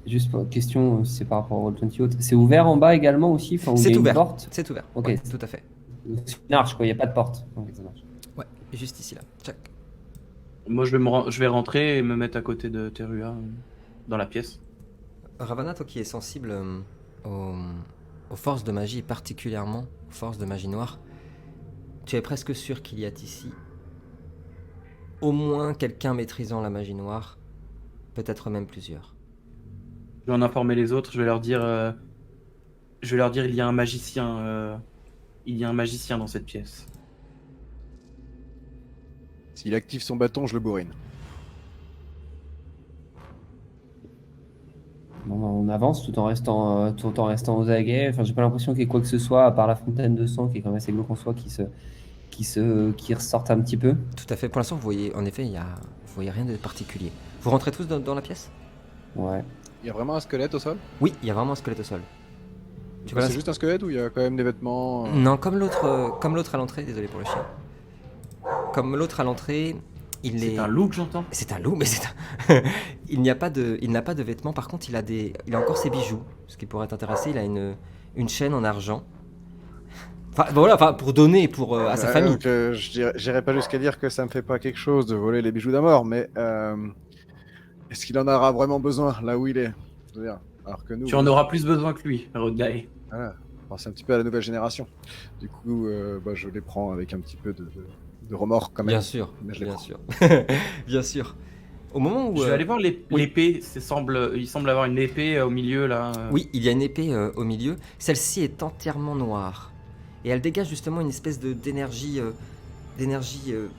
Juste pour question, c'est par rapport au Roll20 Haute. C'est ouvert en bas également aussi, enfin, où il y a une porte. C'est ouvert. Ok, ouais, tout à fait. C'est une arche, quoi. Il n'y a pas de porte. Ok, ça marche. Ouais, juste ici là. Tchac. Moi, je vais rentrer et me mettre à côté de Terua dans la pièce. Ravana, toi qui es sensible aux forces de magie, particulièrement aux forces de magie noire, tu es presque sûr qu'il y a ici au moins quelqu'un maîtrisant la magie noire, peut-être même plusieurs. Je vais en informer les autres, je vais leur dire il y a un magicien dans cette pièce. S'il active son bâton, je le bourrine. Bon, on avance tout en restant aux aguets. Enfin, j'ai pas l'impression qu'il y ait quoi que ce soit, à part la fontaine de sang qui est quand même assez glauque en soi, qui ressorte un petit peu. Tout à fait. Pour l'instant, vous voyez, en effet, vous voyez rien de particulier. Vous rentrez tous dans la pièce ? Ouais. Il y a vraiment un squelette au sol? Oui, il y a vraiment un squelette au sol. C'est juste un squelette ou il y a quand même des vêtements Non, comme l'autre à l'entrée, désolé pour le chien. Comme l'autre à l'entrée, C'est un loup que j'entends. C'est un loup, mais il n'a pas de vêtements. Par contre, il a encore ses bijoux, ce qui pourrait t'intéresser. Il a une chaîne en argent. Enfin, pour donner à sa famille. Donc, j'irai pas jusqu'à dire que ça me fait pas quelque chose de voler les bijoux d'un mort, mais est-ce qu'il en aura vraiment besoin là où il est? Je veux dire, alors que nous. Tu en auras plus besoin que lui, Rodney. Voilà. C'est un petit peu à la nouvelle génération. Du coup, je les prends avec un petit peu de remords quand même. Bien sûr, Mais je les bien prends. sûr, bien sûr. Au moment où Je vais aller voir l'épée. Il semble avoir une épée au milieu là. Oui, il y a une épée au milieu. Celle-ci est entièrement noire et elle dégage justement une espèce d'énergie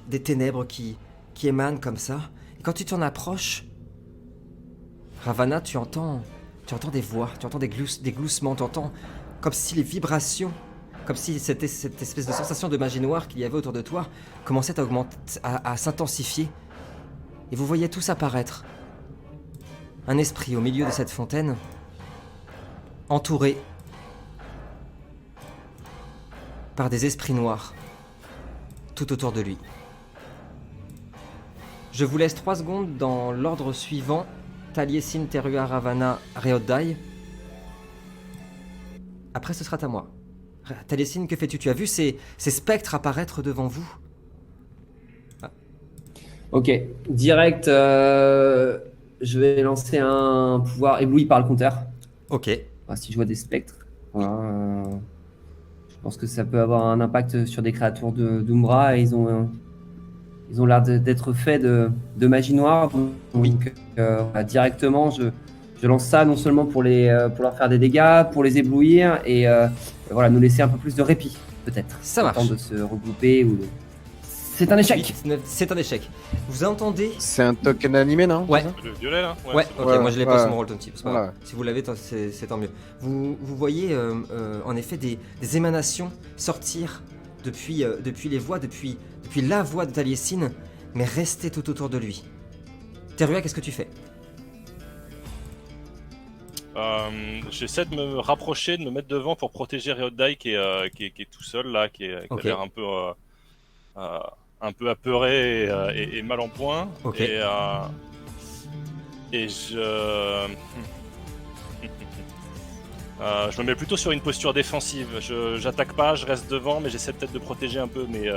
des ténèbres qui émane comme ça. Et quand tu t'en approches, Ravana, tu entends des voix, tu entends des gloussements, tu entends comme si les vibrations, comme si cette espèce de sensation de magie noire qu'il y avait autour de toi commençait à augmenter, à s'intensifier. Et vous voyez tous apparaître. Un esprit au milieu de cette fontaine, entouré par des esprits noirs tout autour de lui. Je vous laisse 3 secondes dans l'ordre suivant. Taliesin, Terua, Ravana, Reoddai. Après, ce sera à moi. Taliesin, que fais-tu? Tu as vu ces spectres apparaître devant vous? Ok, direct, je vais lancer un pouvoir ébloui par le compteur. Ok. Si je vois des spectres, voilà, je pense que ça peut avoir un impact sur des créatures d'Umbra. Et ils ont l'air d'être faits de magie noire. Donc, directement, je lance ça non seulement pour leur faire des dégâts, pour les éblouir et voilà, nous laisser un peu plus de répit, peut-être. Ça marche. Le temps de se regrouper ou C'est un échec. C'est un échec. Vous entendez? C'est un token animé, non? Ouais. Le violet là. Ouais, ok, Ouais, moi je l'ai pas ouais. sur mon Roll20, c'est pas grave. Ouais. Si vous l'avez, c'est tant mieux. Vous voyez en effet des émanations sortir depuis les voix, depuis la voix de Taliesin, mais rester tout autour de lui. Terua, qu'est-ce que tu fais? J'essaie de me rapprocher, de me mettre devant pour protéger Reoddai qui est tout seul là, qui a Ok. l'air un peu apeuré et mal en point. Ok. Et je me mets plutôt sur une posture défensive. J'attaque pas, je reste devant, mais j'essaie peut-être de protéger un peu mes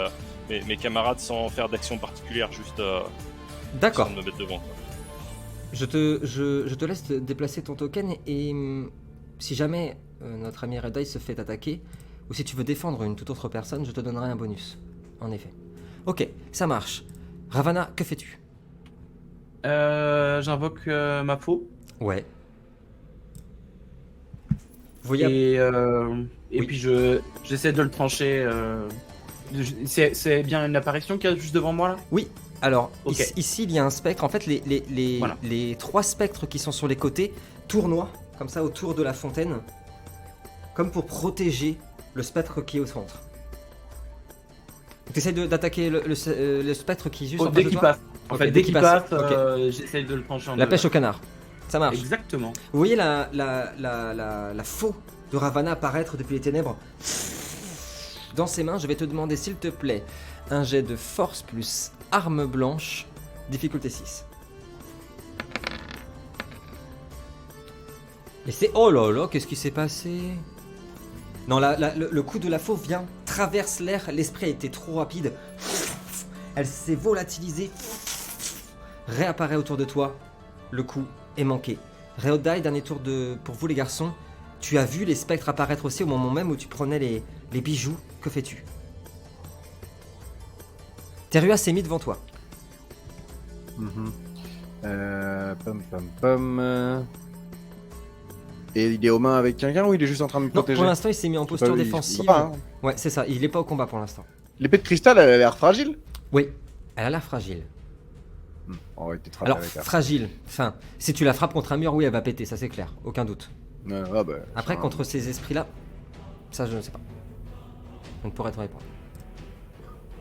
camarades sans faire d'action particulière, juste D'accord. sans me mettre devant. Je te laisse déplacer ton token et si jamais notre ami Reoddai se fait attaquer, ou si tu veux défendre une toute autre personne, je te donnerai un bonus. En effet. Ok, ça marche. Ravana, que fais-tu? J'invoque ma faux. Ouais. Vous voyez... Et Oui. puis j'essaie de le trancher. C'est bien une apparition qu'il y a juste devant moi là? Oui, alors Ok. ici il y a un spectre. En fait, Voilà. les 3 spectres qui sont sur les côtés tournoient comme ça autour de la fontaine, comme pour protéger le spectre qui est au centre. Tu essaies d'attaquer le spectre qui est juste en face Dès de qu'il toi. passe. En Ok, fait, dès qu'il passe, ok. j'essaie de le trancher en La deux. pêche au canard. Ça marche. Exactement. Vous voyez la faux de Ravana apparaître depuis les ténèbres dans ses mains. Je vais te demander, s'il te plaît, un jet de force plus arme blanche, difficulté 6. Et c'est... Oh là là, qu'est-ce qui s'est passé? Non, le coup de la faux vient, traverse l'air, l'esprit a été trop rapide. Elle s'est volatilisée, réapparaît autour de toi. Le coup est manqué. Réodai, dernier tour pour vous les garçons. Tu as vu les spectres apparaître aussi au moment même où tu prenais les bijoux. Que fais-tu? Terua s'est mis devant toi. Et il est aux mains avec quelqu'un ou il est juste en train de me Non, protéger? pour l'instant il s'est mis en J'ai posture pas vu, il défensive. combat pas, hein. Ouais, c'est ça, il est pas au combat pour l'instant. L'épée de cristal, elle a l'air fragile. Oui, elle a l'air fragile. On va être Alors, avec elle. fragile, enfin, si tu la frappes contre un mur, oui, elle va péter, ça c'est clair, aucun doute. Ah bah, Après, ça- contre ces esprits-là, ça je ne sais pas. Je ne pourrais te répondre.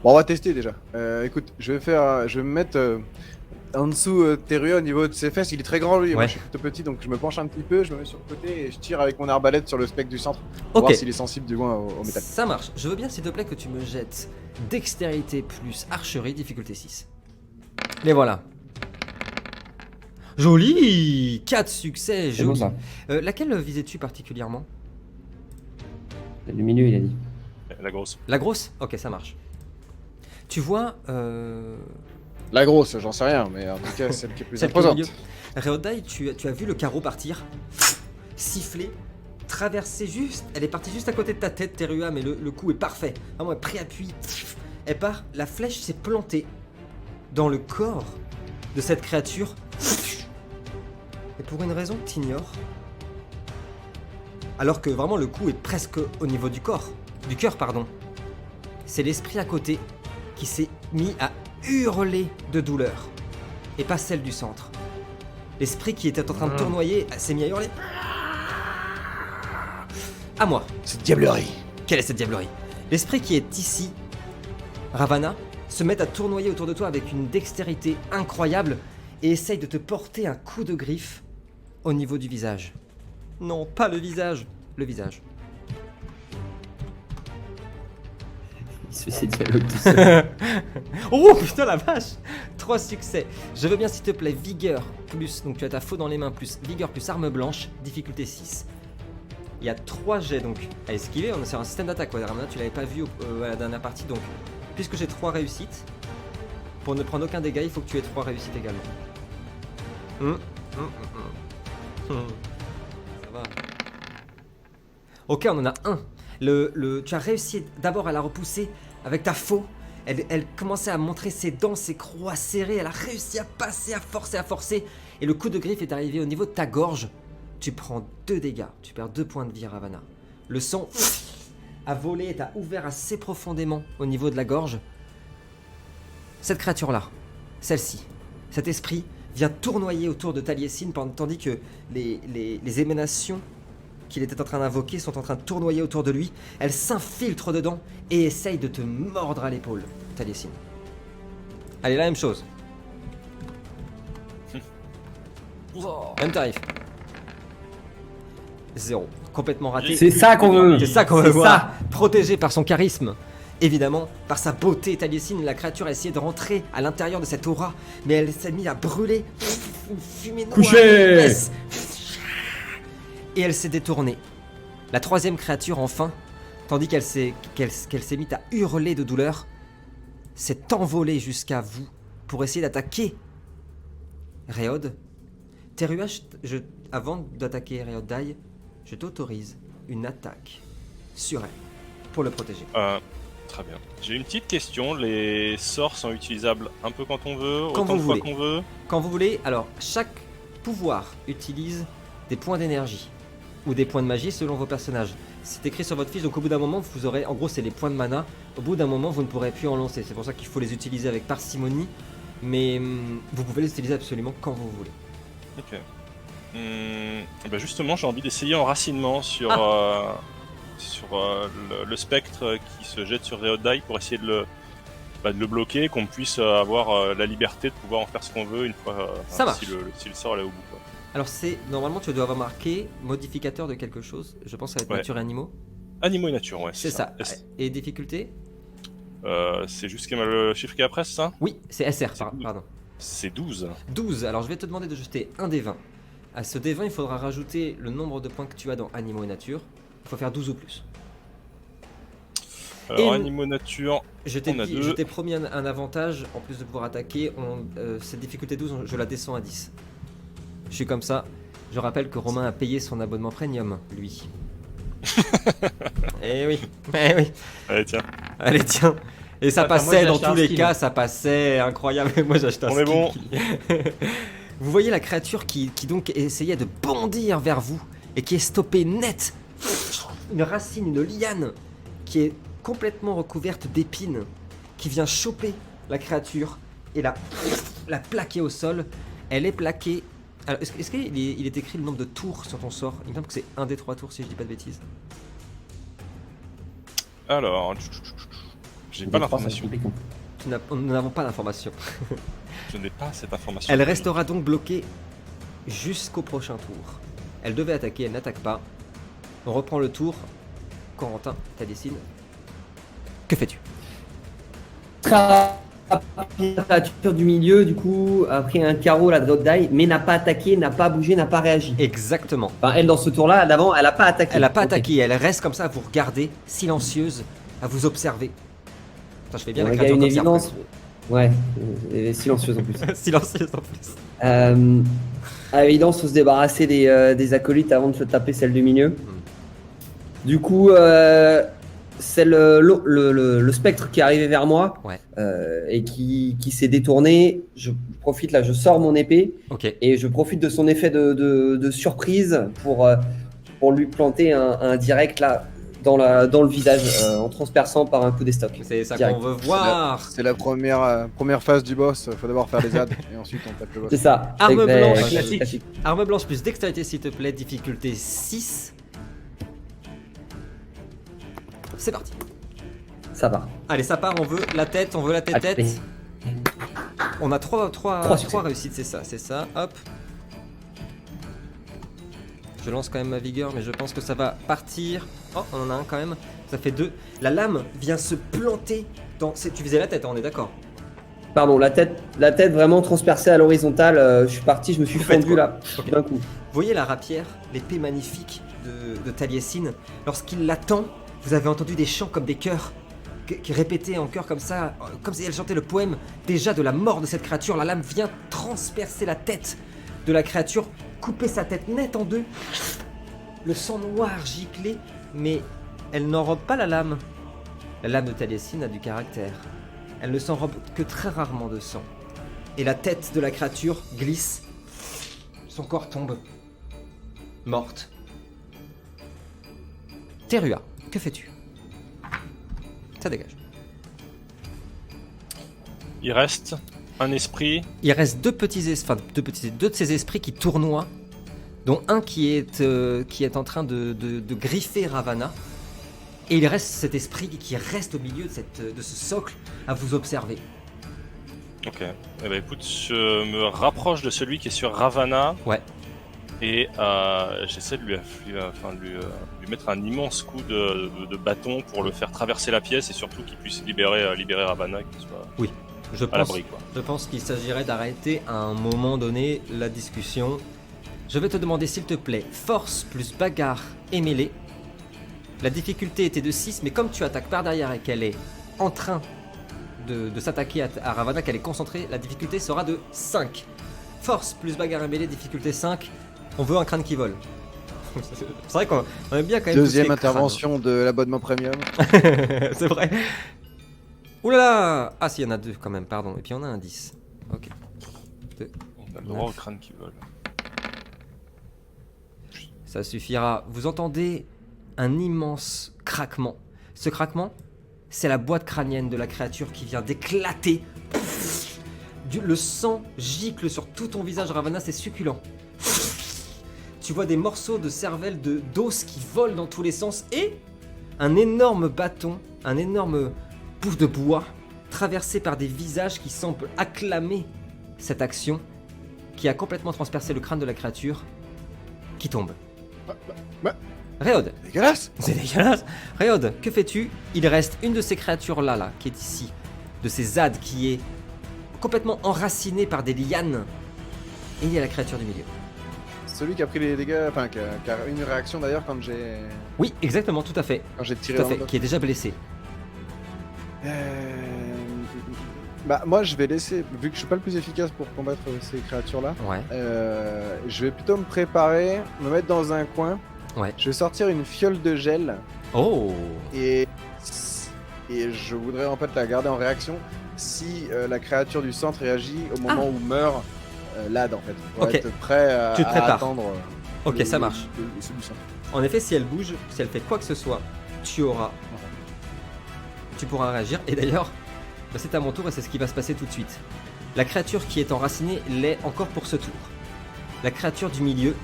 Bon, on va tester déjà. Écoute, je vais me mettre en dessous Terua au niveau de ses fesses. Il est très grand lui, moi Ouais. je suis tout petit donc je me penche un petit peu, je me mets sur le côté et je tire avec mon arbalète sur le spectre du centre pour Ok, voir s'il est sensible du moins au métal. ça marche. Je veux bien, s'il te plaît, que tu me jettes dextérité plus archerie, difficulté 6. Les voilà. Joli 4 succès, C'est bon joli. ça. Laquelle visais-tu particulièrement? Le milieu, il a dit. La grosse. La grosse? Ok, ça marche. Tu vois... La grosse, j'en sais rien, mais en tout cas celle qui est plus Celle qui est au imposante. milieu. Réodai, tu as vu le carreau partir, siffler, traverser juste. Elle est partie juste à côté de ta tête, Terua, mais le coup est parfait. Vraiment, elle préappuie. Elle part, la flèche s'est plantée dans le corps de cette créature. Et pour une raison que t'ignores, alors que vraiment le coup est presque au niveau du corps, du cœur, pardon, c'est l'esprit à côté qui s'est mis à hurler de douleur, et pas celle du centre. L'esprit qui était en train de tournoyer s'est mis à hurler. À moi. C'est diablerie. Quelle est cette diablerie? L'esprit qui est ici, Ravana, se met à tournoyer autour de toi avec une dextérité incroyable et essaye de te porter un coup de griffe au niveau du visage. Non, pas le visage, le visage. Il se fait ses dialogues tout seul. Oh putain la vache! 3 succès. Je veux bien s'il te plaît, vigueur plus, donc tu as ta faux dans les mains, plus vigueur plus arme blanche, difficulté 6. Il y a 3 jets donc à esquiver, on est sur un système d'attaque, ouais, Ramona, tu l'avais pas vu à la dernière partie, donc puisque j'ai 3 réussites, pour ne prendre aucun dégât, il faut que tu aies 3 réussites également. Ça va. Ok, on en a un. Tu as réussi d'abord à la repousser avec ta faux. Elle commençait à montrer ses dents, ses crocs serrées. Elle a réussi à passer, à forcer. Et le coup de griffe est arrivé au niveau de ta gorge. Tu prends 2 dégâts. Tu perds 2 points de vie, Ravana. Le sang a volé et t'a ouvert assez profondément au niveau de la gorge. Cette créature-là, celle-ci, cet esprit vient tournoyer autour de Taliesin tandis que les émanations qu'il était en train d'invoquer sont en train de tournoyer autour de lui. Elle s'infiltre dedans et essaye de te mordre à l'épaule, Taliesin. Allez, la même chose. Même tarif. 0. Complètement raté. C'est ça qu'on veut. C'est ça qu'on veut C'est voir. Protégé par son charisme. Évidemment, par sa beauté, Taliesin, la créature a essayé de rentrer à l'intérieur de cette aura, mais elle s'est mise à brûler. Une fumée noire. Couché. épaisse. Et elle s'est détournée. La 3e créature, enfin, tandis qu'elle s'est mise à hurler de douleur, s'est envolée jusqu'à vous pour essayer d'attaquer Réod. Terua, avant d'attaquer Réodai, je t'autorise une attaque sur elle. pour le protéger. Très bien. J'ai une petite question. Les sorts sont utilisables un peu quand on veut, Quand autant vous de fois voulez. qu'on veut. Quand vous voulez, alors chaque pouvoir utilise des points d'énergie ou des points de magie selon vos personnages. C'est écrit sur votre fiche, donc au bout d'un moment, vous aurez, en gros, c'est les points de mana. Au bout d'un moment, vous ne pourrez plus en lancer. C'est pour ça qu'il faut les utiliser avec parcimonie, mais vous pouvez les utiliser absolument quand vous voulez. Ok. Bah justement, j'ai envie d'essayer enracinement sur, le spectre qui se jette sur Reodai pour essayer de le bloquer, qu'on puisse avoir la liberté de pouvoir en faire ce qu'on veut une fois Ça marche. si le sort est au bout. Quoi. Alors c'est normalement tu dois avoir marqué modificateur de quelque chose. Je pense que ça va être Ouais. nature et animaux. Animaux et nature, ouais. C'est ça. S- Et difficulté? c'est juste le chiffre qui est après, c'est ça? Oui, c'est SR. C'est cool. Pardon. C'est 12. 12. Alors je vais te demander de jeter un des 20. À ce D20, il faudra rajouter le nombre de points que tu as dans animaux et nature. Il faut faire 12 ou plus. Alors, Et- animaux nature, Je t'ai On a dit- deux. je t'ai promis un avantage, en plus de pouvoir attaquer, cette difficulté 12, je la descends à 10. Je suis comme ça. Je rappelle que Romain a payé son abonnement premium, lui. Eh oui, eh oui. allez tiens, Allez, tiens. Et ça Attends, moi, passait j'ai dans acheté tous un les skin. cas, ça passait incroyable. Moi j'ai acheté un On est skin bon. Vous voyez la créature qui donc essayait de bondir vers vous et qui est stoppée net. Une racine, une liane qui est complètement recouverte d'épines qui vient choper la créature et la plaquer au sol. Elle est plaquée. Alors, est-ce qu'il est écrit le nombre de tours sur ton sort? Il me semble que c'est un des 3 tours si je dis pas de bêtises. alors, j'ai pas l'information. Nous n'avons pas d'information. Je n'ai pas cette information. Elle restera donc bloquée jusqu'au prochain tour. Elle devait attaquer, elle n'attaque pas. On reprend le tour. Corentin, t'as dessiné. Que fais-tu? La créature du milieu, du coup, a pris un carreau, la drop die, mais n'a pas attaqué, n'a pas bougé, n'a pas réagi. Exactement. Enfin, elle, dans ce tour-là, d'avant, elle a pas attaqué. Elle n'a pas Ok. attaqué, elle reste comme ça à vous regarder, silencieuse, à vous observer. Putain, je fais bien Bon, la il y a créature une t'observe, évidence. Ouais, et silencieuse en plus. quoi. Silencieuse en plus. À l'évidence, faut se débarrasser des acolytes avant de se taper celle du milieu. Du coup, c'est le spectre qui est arrivé vers moi Ouais. et qui s'est détourné. Je profite là, je sors mon épée Ok. et je profite de son effet de surprise pour lui planter un direct là dans le visage en transperçant par un coup d'estoc. C'est ça Direct. qu'on veut voir. C'est la première phase du boss, faut d'abord faire les adds et ensuite on tape le boss. C'est ça. Arme C'est- blanche. classique. Arme blanche plus dextérité s'il te plaît, difficulté 6. C'est parti. Ça va. Allez, ça part, on veut la tête. Allez. On a 3 Trois succès. réussites, c'est ça, hop. Je lance quand même ma vigueur, mais je pense que ça va partir. Oh, on en a un quand même, ça fait 2. La lame vient se planter dans... Tu visais la tête, hein, on est d'accord? Pardon, la tête vraiment transpercée à l'horizontale. Je suis parti, je me suis Vous faites fendu quoi là Ok. d'un coup. Vous voyez la rapière, l'épée magnifique de Taliesin. Lorsqu'il l'attend, vous avez entendu des chants comme des chœurs qui répétaient en chœur comme ça, comme si elle chantait le poème déjà de la mort de cette créature. La lame vient transpercer la tête de la créature, couper sa tête nette en deux. Le sang noir giclé, mais elle n'enrobe pas la lame. La lame de Taliesin a du caractère. Elle ne s'enrobe que très rarement de sang. Et la tête de la créature glisse. Son corps tombe. Morte. Terua, que fais-tu? Ça dégage. Il reste un esprit. Il reste deux de ces esprits qui tournoient, dont un qui est en train de griffer Ravana. Et il reste cet esprit qui reste au milieu de ce socle à vous observer. Ok. Eh ben écoute, je me rapproche de celui qui est sur Ravana. Ouais. Et j'essaie de lui mettre un immense coup de bâton pour le faire traverser la pièce et surtout qu'il puisse libérer Ravana, qu'il soit Je à pense, l'abri, quoi. je pense qu'il s'agirait d'arrêter à un moment donné la discussion. Je vais te demander s'il te plaît, force plus bagarre et mêlée. La difficulté était de 6, mais comme tu attaques par derrière et qu'elle est en train de s'attaquer à Ravana, qu'elle est concentrée, la difficulté sera de 5. Force plus bagarre et mêlée, difficulté 5. On veut un crâne qui vole. C'est vrai qu'on aime bien quand même. Deuxième tout ce qui est crâne. intervention de l'abonnement premium. C'est vrai. Ouh là là. Ah si, il y en a 2 quand même, pardon. Et puis on a un 10. Ok. On a le droit au crâne qui vole. Ça suffira. Vous entendez un immense craquement. Ce craquement, c'est la boîte crânienne de la créature qui vient d'éclater. Le sang gicle sur tout ton visage, Ravana, c'est succulent. Tu vois des morceaux de cervelle, d'os qui volent dans tous les sens et un énorme bâton, un énorme bout de bois traversé par des visages qui semblent acclamer cette action qui a complètement transpercé le crâne de la créature qui tombe. Réod, Dégueulasse. c'est dégueulasse. Réod, que fais-tu? Il reste une de ces créatures-là, qui est ici, de ces ZAD qui est complètement enracinée par des lianes. Et il y a la créature du milieu. Celui qui a pris les dégâts, enfin qui a une réaction d'ailleurs quand j'ai Oui, exactement, tout à fait. tiré Tout à dans fait, le qui est déjà blessé. Bah moi je vais laisser, vu que je suis pas le plus efficace pour combattre ces créatures-là, Ouais, je vais plutôt me préparer, me mettre dans un coin. ouais. Je vais sortir une fiole de gel Oh, et je voudrais en fait la garder en réaction si la créature du centre réagit au moment où meurt l'AD en fait. Pour Ok. être prêt à, Tu te prépares. attendre. ok, ça marche. Celui du centre. En effet, si elle bouge, si elle fait quoi que ce soit, tu pourras réagir. Et d'ailleurs, bah, c'est à mon tour et c'est ce qui va se passer tout de suite. La créature qui est enracinée l'est encore pour ce tour. La créature du milieu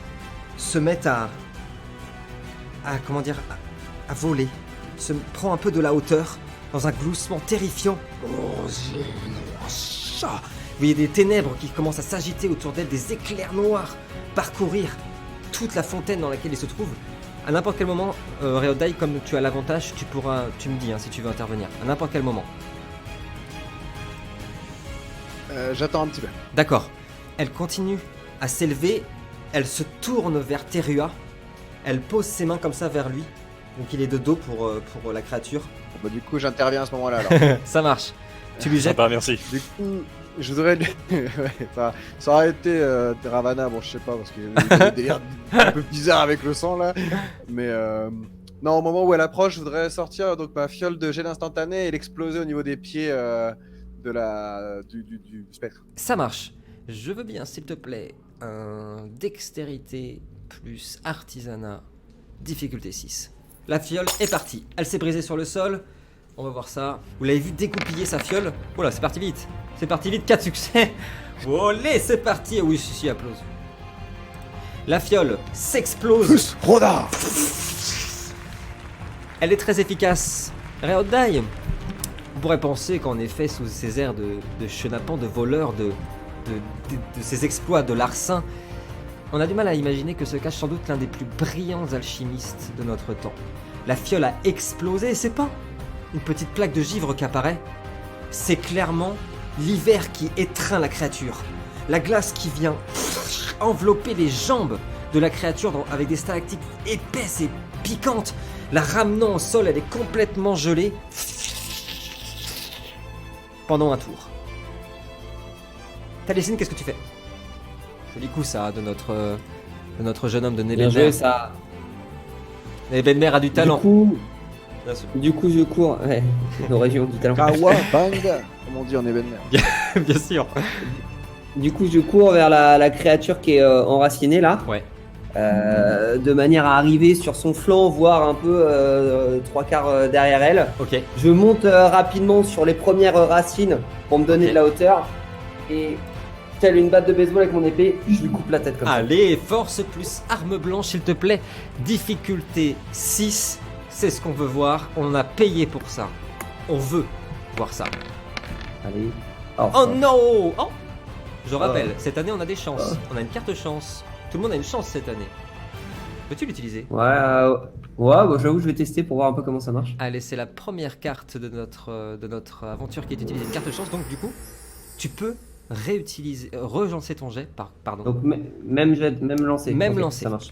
se met à voler, se prend un peu de la hauteur dans un gloussement terrifiant. Vous voyez des ténèbres qui commencent à s'agiter autour d'elle, des éclairs noirs parcourir toute la fontaine dans laquelle il se trouve. À n'importe quel moment, Réodai, comme tu as l'avantage, tu me dis si tu veux intervenir. À n'importe quel moment. J'attends un petit peu. D'accord. Elle continue à s'élever. Elle se tourne vers Terua. Elle pose ses mains comme ça vers lui. Donc il est de dos pour la créature. Bah, du coup j'interviens à ce moment-là alors. Ça marche. Tu lui jettes. Sympa, merci. Du coup, je voudrais. Ouais, ça aurait été Ravana, bon, je sais pas, parce qu'il y a des délires un peu bizarres avec le sang là. Mais non, au moment où elle approche, je voudrais sortir donc ma fiole de gel instantané et l'exploser au niveau des pieds du spectre. Ça marche. Je veux bien, s'il te plaît, un dextérité plus artisanat, difficulté 6. La fiole est partie. Elle s'est brisée sur le sol. On va voir ça. Vous l'avez vu dégoupiller sa fiole. Oh là, c'est parti vite. C'est parti vite, 4 succès. Olé, c'est parti. Oui, si, applause. La fiole s'explose. Roda. Elle est très efficace. Réodai. On pourrait penser qu'en effet, sous ces airs de chenapan, de voleur, de ses exploits de larcin, on a du mal à imaginer que se cache sans doute l'un des plus brillants alchimistes de notre temps. La fiole a explosé et c'est pas une petite plaque de givre qui apparaît. C'est clairement l'hiver qui étreint la créature. La glace qui vient envelopper les jambes de la créature avec des stalactites épaisses et piquantes. La ramenant au sol, elle est complètement gelée. Pendant un tour. Taliesin, qu'est-ce que tu fais? Joli coup ça de notre jeune homme de Bien joué, Nebenmer. ça. Nebenmer a du talent. Du coup, je cours. Ouais, nos régions du talent. Kawa Banga, comme on dit en événement. Bien sûr. Du coup, je cours vers la créature qui est enracinée là. Ouais. De manière à arriver sur son flanc, voire un peu 3/4 derrière elle. Ok. Je monte rapidement sur les premières racines pour me donner Ok. de la hauteur. Et telle une batte de baseball avec mon épée, je lui coupe la tête comme Allez, force plus arme blanche s'il te plaît. Difficulté 6. C'est ce qu'on veut voir. On a payé pour ça. On veut voir ça. ça. Allez. Oh non. Oh. Je rappelle, cette année on a des chances. On a une carte chance. Tout le monde a une chance cette année. Peux-tu l'utiliser? Ouais, bah, j'avoue, je vais tester pour voir un peu comment ça marche. Allez, c'est la première carte de notre aventure qui est utilisée, une carte chance. Donc du coup, tu peux réutiliser, relancer ton jet. Pardon. Donc même lancé. Même Ok, lancé. Ça marche.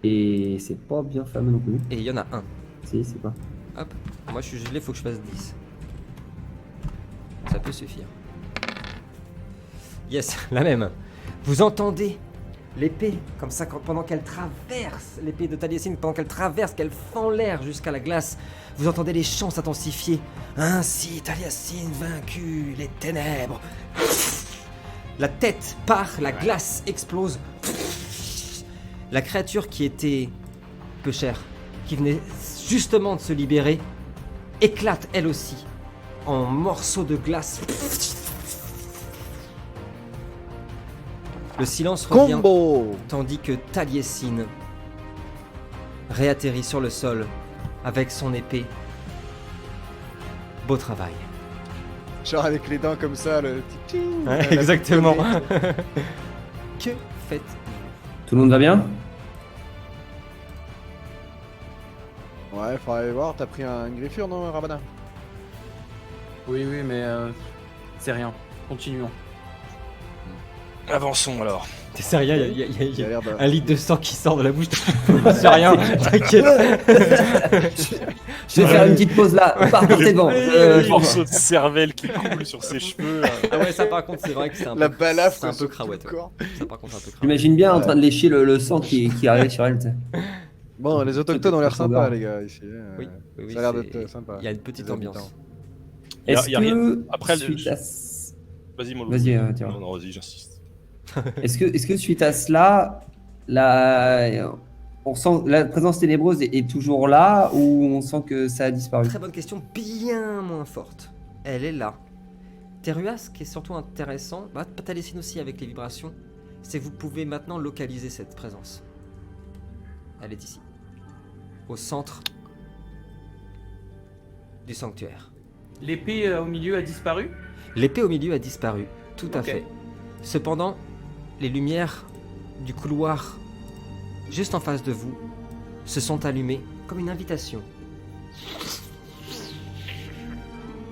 Et c'est pas bien fameux non plus. Et il y en a un. Si, c'est pas. Hop. Moi je suis gelé, faut que je fasse 10. Ça peut suffire. Yes, la même. Vous entendez L'épée, comme ça, pendant qu'elle traverse, l'épée de Taliesin, pendant qu'elle traverse, qu'elle fend l'air jusqu'à la glace, vous entendez les chants s'intensifier. Ainsi, Taliesin vaincu les ténèbres. La tête part, la glace explose. La créature qui était peu chère, qui venait justement de se libérer, éclate elle aussi en morceaux de glace. Le silence revient, Combo. tandis que Taliesin réatterrit sur le sol avec son épée. Beau travail. Genre avec les dents comme ça, le petit ting, la petite exactement. connerie. Que faites Tout le monde va bien? Ouais, faudrait aller voir, t'as pris une griffure, non, Ravana? Oui, mais c'est rien. Continuons. Avançons alors. T'es sérieux, il y Il a a l'air de... un litre de sang qui sort de la bouche. C'est rien, t'inquiète. Je vais faire une petite pause là. Partez devant. Le morceau de cervelle qui coule sur ses cheveux. Ah ouais, ça par contre, c'est vrai que c'est un La peu, balafre c'est un peu sur tout craouette. le Ouais. corps. Ça par contre, c'est un peu craouette. J'imagine bien en train de lécher le sang qui arrive sur elle. Tu sais. Bon, les autochtones ont l'air Peut-être sympas, que les gars, ici. Oui, oui, Ça a l'air c'est- d'être sympa. Il y a une petite Les habitants. ambiance. Est-ce y a rien. que Après, suite à... Vas-y, Molo. Vas-y, tiens. Non, vas-y, j'insiste. Est-ce que suite à cela, on sent la présence ténébreuse est toujours là ou on sent que ça a disparu? Très bonne question, bien moins forte. Elle est là. Terua, ce qui est surtout intéressant, Taliesin aussi avec les vibrations, c'est que vous pouvez maintenant localiser cette présence. Elle est ici, au centre du sanctuaire. L'épée au milieu a disparu. L'épée au milieu a disparu, tout à Ok. fait. Cependant, les lumières du couloir juste en face de vous se sont allumées comme une invitation.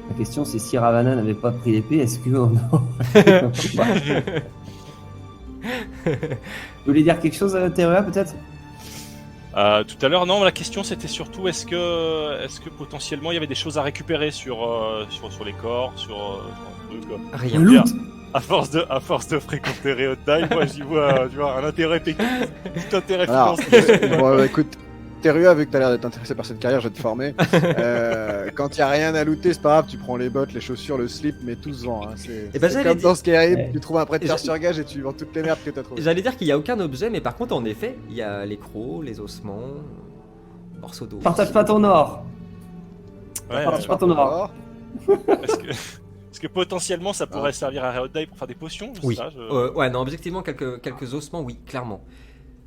La question c'est si Ravana n'avait pas pris l'épée, est-ce que Vous voulez dire quelque chose, Terua, peut-être? Tout à l'heure, non, la question c'était surtout est-ce que potentiellement il y avait des choses à récupérer sur les corps, sur un truc. Rien. Loot. À force de fréquenter Réodai, moi j'y vois, tu vois, un intérêt tout intérêt Alors, financier. bon, écoute, Terua, vu que t'as l'air d'être intéressé par cette carrière, je vais te former. Quand y a rien à looter, c'est pas grave, tu prends les bottes, les chaussures, le slip, mais tout se vend. Hein. C'est Eh ben, c'est j'allais comme dire- dans Skyrim, Ouais. tu trouves un prêteur J'a- sur gage et tu vends toutes les merdes que t'as trouvées. J'allais dire qu'il n'y a aucun objet, mais par contre, en effet, il y a les crocs, les ossements, morceaux d'eau. Partage pas ton or. Ouais, Partage pas ton or. est-ce que potentiellement ça pourrait servir à Réodai pour faire des potions? Je sais Oui. pas, je- Ouais, non, objectivement, quelques ossements, oui, clairement.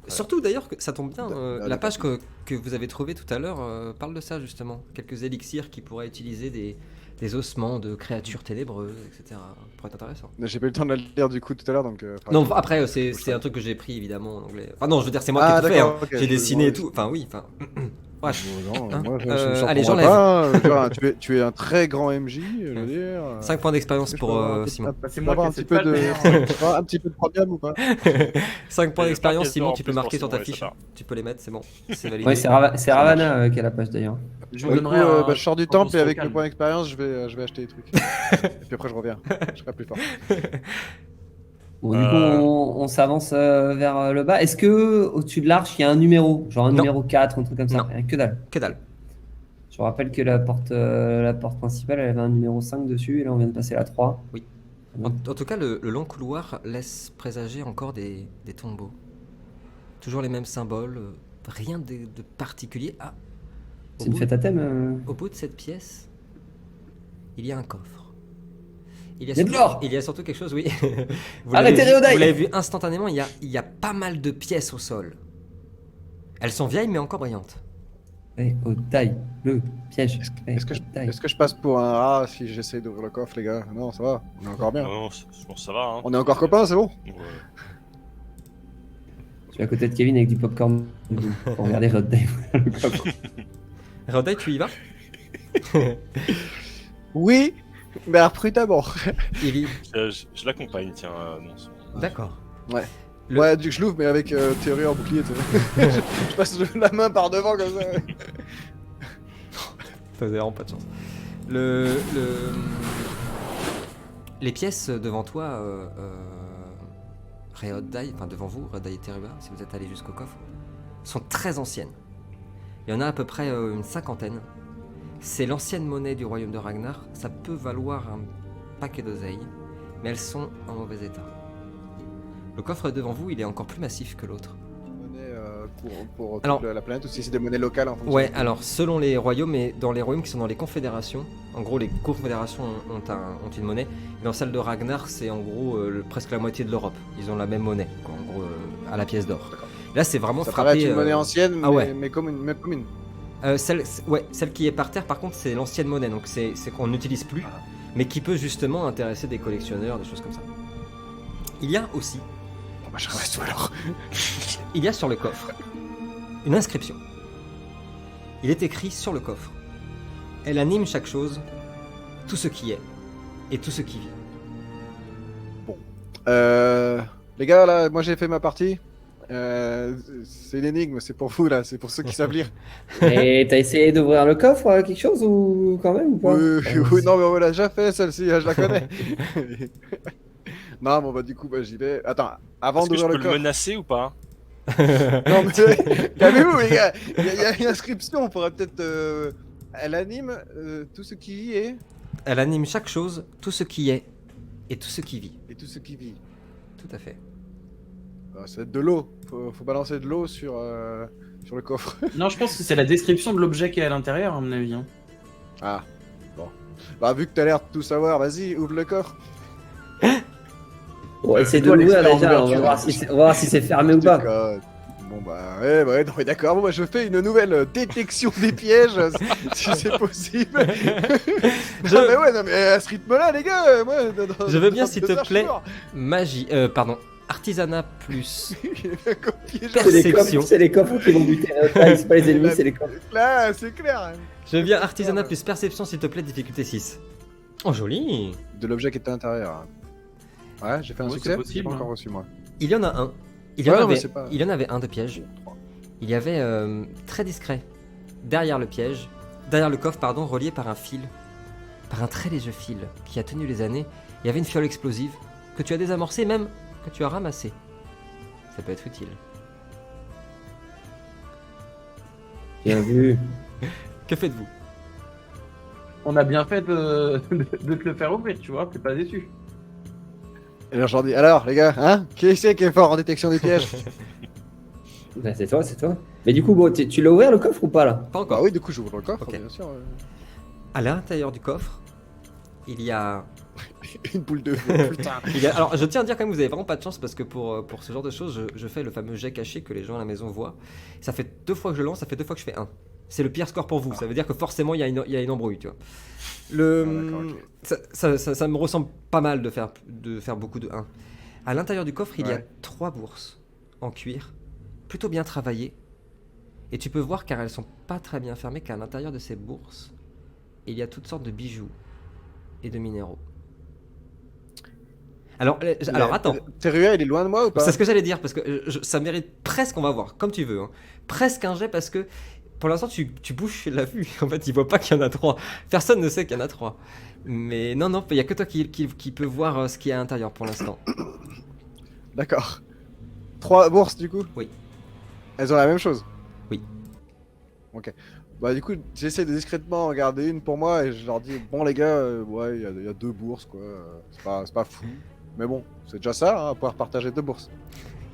Surtout d'ailleurs, que ça tombe bien, la page que vous avez trouvée tout à l'heure parle de ça justement. Quelques élixirs qui pourraient utiliser des ossements de créatures ténébreuses, etc. Pourrait être intéressant. J'ai pas eu le temps de la lire du coup tout à l'heure, donc. Non, après, c'est un truc que j'ai pris évidemment en anglais. Enfin, non, je veux dire, c'est moi Ah, qui ai tout fait. d'accord, Hein. ok, J'ai je- dessiné bon, et tout. Enfin, oui, enfin. Bref. Non, Hein moi, allez, j'enlève. Tu es un très grand MJ, je veux dire. 5 points d'expérience Est-ce que pour je peux avoir un Simon. Bah, c'est moi avoir qui un petit essaie peu pas de, le faire. un petit peu de premium ou pas? 5 points Et d'expérience, j'espère qu'il y a Simon, en tu peux plus marquer pour sur ta Simon, ouais, fiche. ça va. Tu peux les mettre, c'est bon. C'est validé. Ouais, c'est Ravana qui a la page d'ailleurs. Je Du vous coup, donnerai un. je sors du un temple et conseil avec calme. le point d'expérience, je vais acheter des trucs. Et puis après, je reviens. Je serai plus fort. Bon, du coup, on s'avance vers le bas. Est-ce que au-dessus de l'arche, il y a un numéro, genre un Non. numéro 4, un truc comme ça? Non. Rien que dalle. Que dalle. Je vous rappelle que la porte principale, elle avait un numéro 5 dessus, et là on vient de passer la 3. Oui. En tout cas, le long couloir laisse présager encore des tombeaux. Toujours les mêmes symboles, rien de particulier. Ah, C'est une fête à thème. au bout de cette pièce, il y a un coffre. Il y a Il y a de surtout- l'or. Il y a surtout quelque chose, oui. Vous Arrêtez l'avez vu- Réodai. Vous l'avez vu instantanément, il y a pas mal de pièces au sol. Elles sont vieilles mais encore brillantes. Et au taille, le piège. Est-ce que je passe pour un rat si j'essaie d'ouvrir le coffre, les gars? Non, ça va. On est encore bien. Non, je pense que ça va. Hein. On est encore copains, c'est bon? Ouais. Je suis à côté de Kevin avec du popcorn pour regarder Rod Dave. Rodai, tu y vas? Oui, mais alors prudemment. Il y- Je l'accompagne, tiens. Non, D'accord. Ouais. Le- Ouais, du coup, je l'ouvre, mais avec théorie en bouclier, tu sais. Je passe la main par devant comme ça. T'as vraiment pas de chance. Les pièces devant toi Réoddaï, enfin devant vous, Réoddaï et Terua, si vous êtes allés jusqu'au coffre, sont très anciennes. Il y en a à peu près une 50aine. C'est l'ancienne monnaie du royaume de Ragnar. Ça peut valoir un paquet d'oseille, mais elles sont en mauvais état. Le coffre devant vous, il est encore plus massif que l'autre. Monnaie pour toute Alors- la planète, ou si c'est des monnaies locales en fonction. Ouais, alors selon les royaumes, et dans les royaumes qui sont dans les confédérations, en gros les confédérations ont une monnaie, et dans celle de Ragnar, c'est en gros presque la moitié de l'Europe. Ils ont la même monnaie, quoi, en gros à la pièce d'or. Là c'est vraiment Ça paraît frappé. être une monnaie ancienne, ah ouais. mais commune. Celle qui est par terre, par contre, c'est l'ancienne monnaie, donc c'est qu'on n'utilise plus, mais qui peut justement intéresser des collectionneurs, des choses comme ça. Il y a aussi, Bon, bah, je reste tout alors. il y a sur le coffre une inscription. Il est écrit sur le coffre. Elle anime chaque chose, tout ce qui est et tout ce qui vit. Les gars, là, moi j'ai fait ma partie. C'est une énigme, c'est pour vous là, c'est pour ceux qui savent lire. Et t'as essayé d'ouvrir le coffre, quelque chose, ou quand même, ou pas? Oui, non, mais on l'a déjà fait celle-ci, je la connais. Non, bon, bah du coup, bah, j'y vais. Attends, avant Est-ce que je d'ouvrir peux le le coffre. menacer ou pas? Non, mais calmez-vous, les gars. Il y a une inscription, on pourrait peut-être. Elle anime tout ce qui vit Elle anime chaque chose, tout ce qui est et tout ce qui vit. et tout ce qui vit. Tout à fait. Ça va être de l'eau. Faut balancer de l'eau sur le coffre. Non, je pense que c'est la description de l'objet qui est à l'intérieur, à mon avis. Hein. Ah, bon. Bah, vu que t'as l'air de tout savoir, vas-y, ouvre le coffre. On va essayer de toi, l'ouvrir l'expert en déjà, on va ouverture. voir si c'est fermé ou pas. Bon bah ouais, non mais d'accord, bon, bah, je fais une nouvelle détection des pièges, si c'est possible. Je- Non mais ouais, non mais à ce rythme-là, les gars, moi... Je veux bien, s'il te 2 heures, je suis plaît. mort. Magie, pardon, artisanat plus Il est bien copié, genre. perception. C'est les coffres qui vont buter. C'est pas les ennemis, c'est les coffres. Là, c'est clair. Je veux bien artisanat plus perception, s'il te plaît, difficulté 6. Oh, joli. De l'objet qui est à l'intérieur. Ouais, j'ai fait un Ouais, succès. c'est possible, J'ai pas hein. encore reçu moi. Il y en a un. Il y Ouais, en non, mais avait, c'est pas- il y en avait un de piège. Il y avait très discret, derrière le piège, derrière le coffre, pardon, relié par un fil, par un très léger fil qui a tenu les années. Il y avait une fiole explosive que tu as désamorcée, même que tu as ramassée. Ça peut être utile. Bien vu. Que faites-vous? On a bien fait de te le faire ouvrir, tu vois, t'es pas déçu. Et alors, je leur dis, alors les gars, hein, qui c'est qui est fort en détection des pièges? Bah, c'est toi, c'est toi. Mais du coup, bon, tu l'as ouvert le coffre ou pas là? Pas encore. Bah oui, du coup, j'ouvre le coffre, Ok. bien sûr. À l'intérieur du coffre, il y a Une boule de feu, putain. Alors, je tiens à dire quand même, vous avez vraiment pas de chance parce que pour ce genre de choses, je fais le fameux jet caché que les gens à la maison voient. Ça fait 2 fois que je lance, ça fait 2 fois que je fais 1. C'est le pire score pour vous, ça veut dire que forcément il y a une embrouille, tu vois. Ah, d'accord, ok. Ça me ressemble pas mal de faire beaucoup de 1. À l'intérieur du coffre, il y a Ouais. 3 bourses en cuir, plutôt bien travaillées. Et tu peux voir, car elles sont pas très bien fermées, qu'à l'intérieur de ces bourses, il y a toutes sortes de bijoux et de minéraux. Alors attends. Terua, il est loin de moi ou pas? C'est ce que j'allais dire, parce que ça mérite presque, on va voir, comme tu veux, hein. Presque un jet, parce que pour l'instant tu bouches la vue. En fait, il voit pas qu'il y en a 3. Personne ne sait qu'il y en a 3. Mais non, il y a que toi qui peut voir ce qu'il y a à l'intérieur pour l'instant. D'accord. 3 bourses du coup? Oui. Elles ont la même chose? Oui. Ok. Bah du coup, j'essaie de discrètement en garder une pour moi et je leur dis, bon les gars, ouais, il y a 2 bourses quoi. C'est pas fou. Mais bon, c'est déjà ça, hein, pouvoir partager 2 bourses.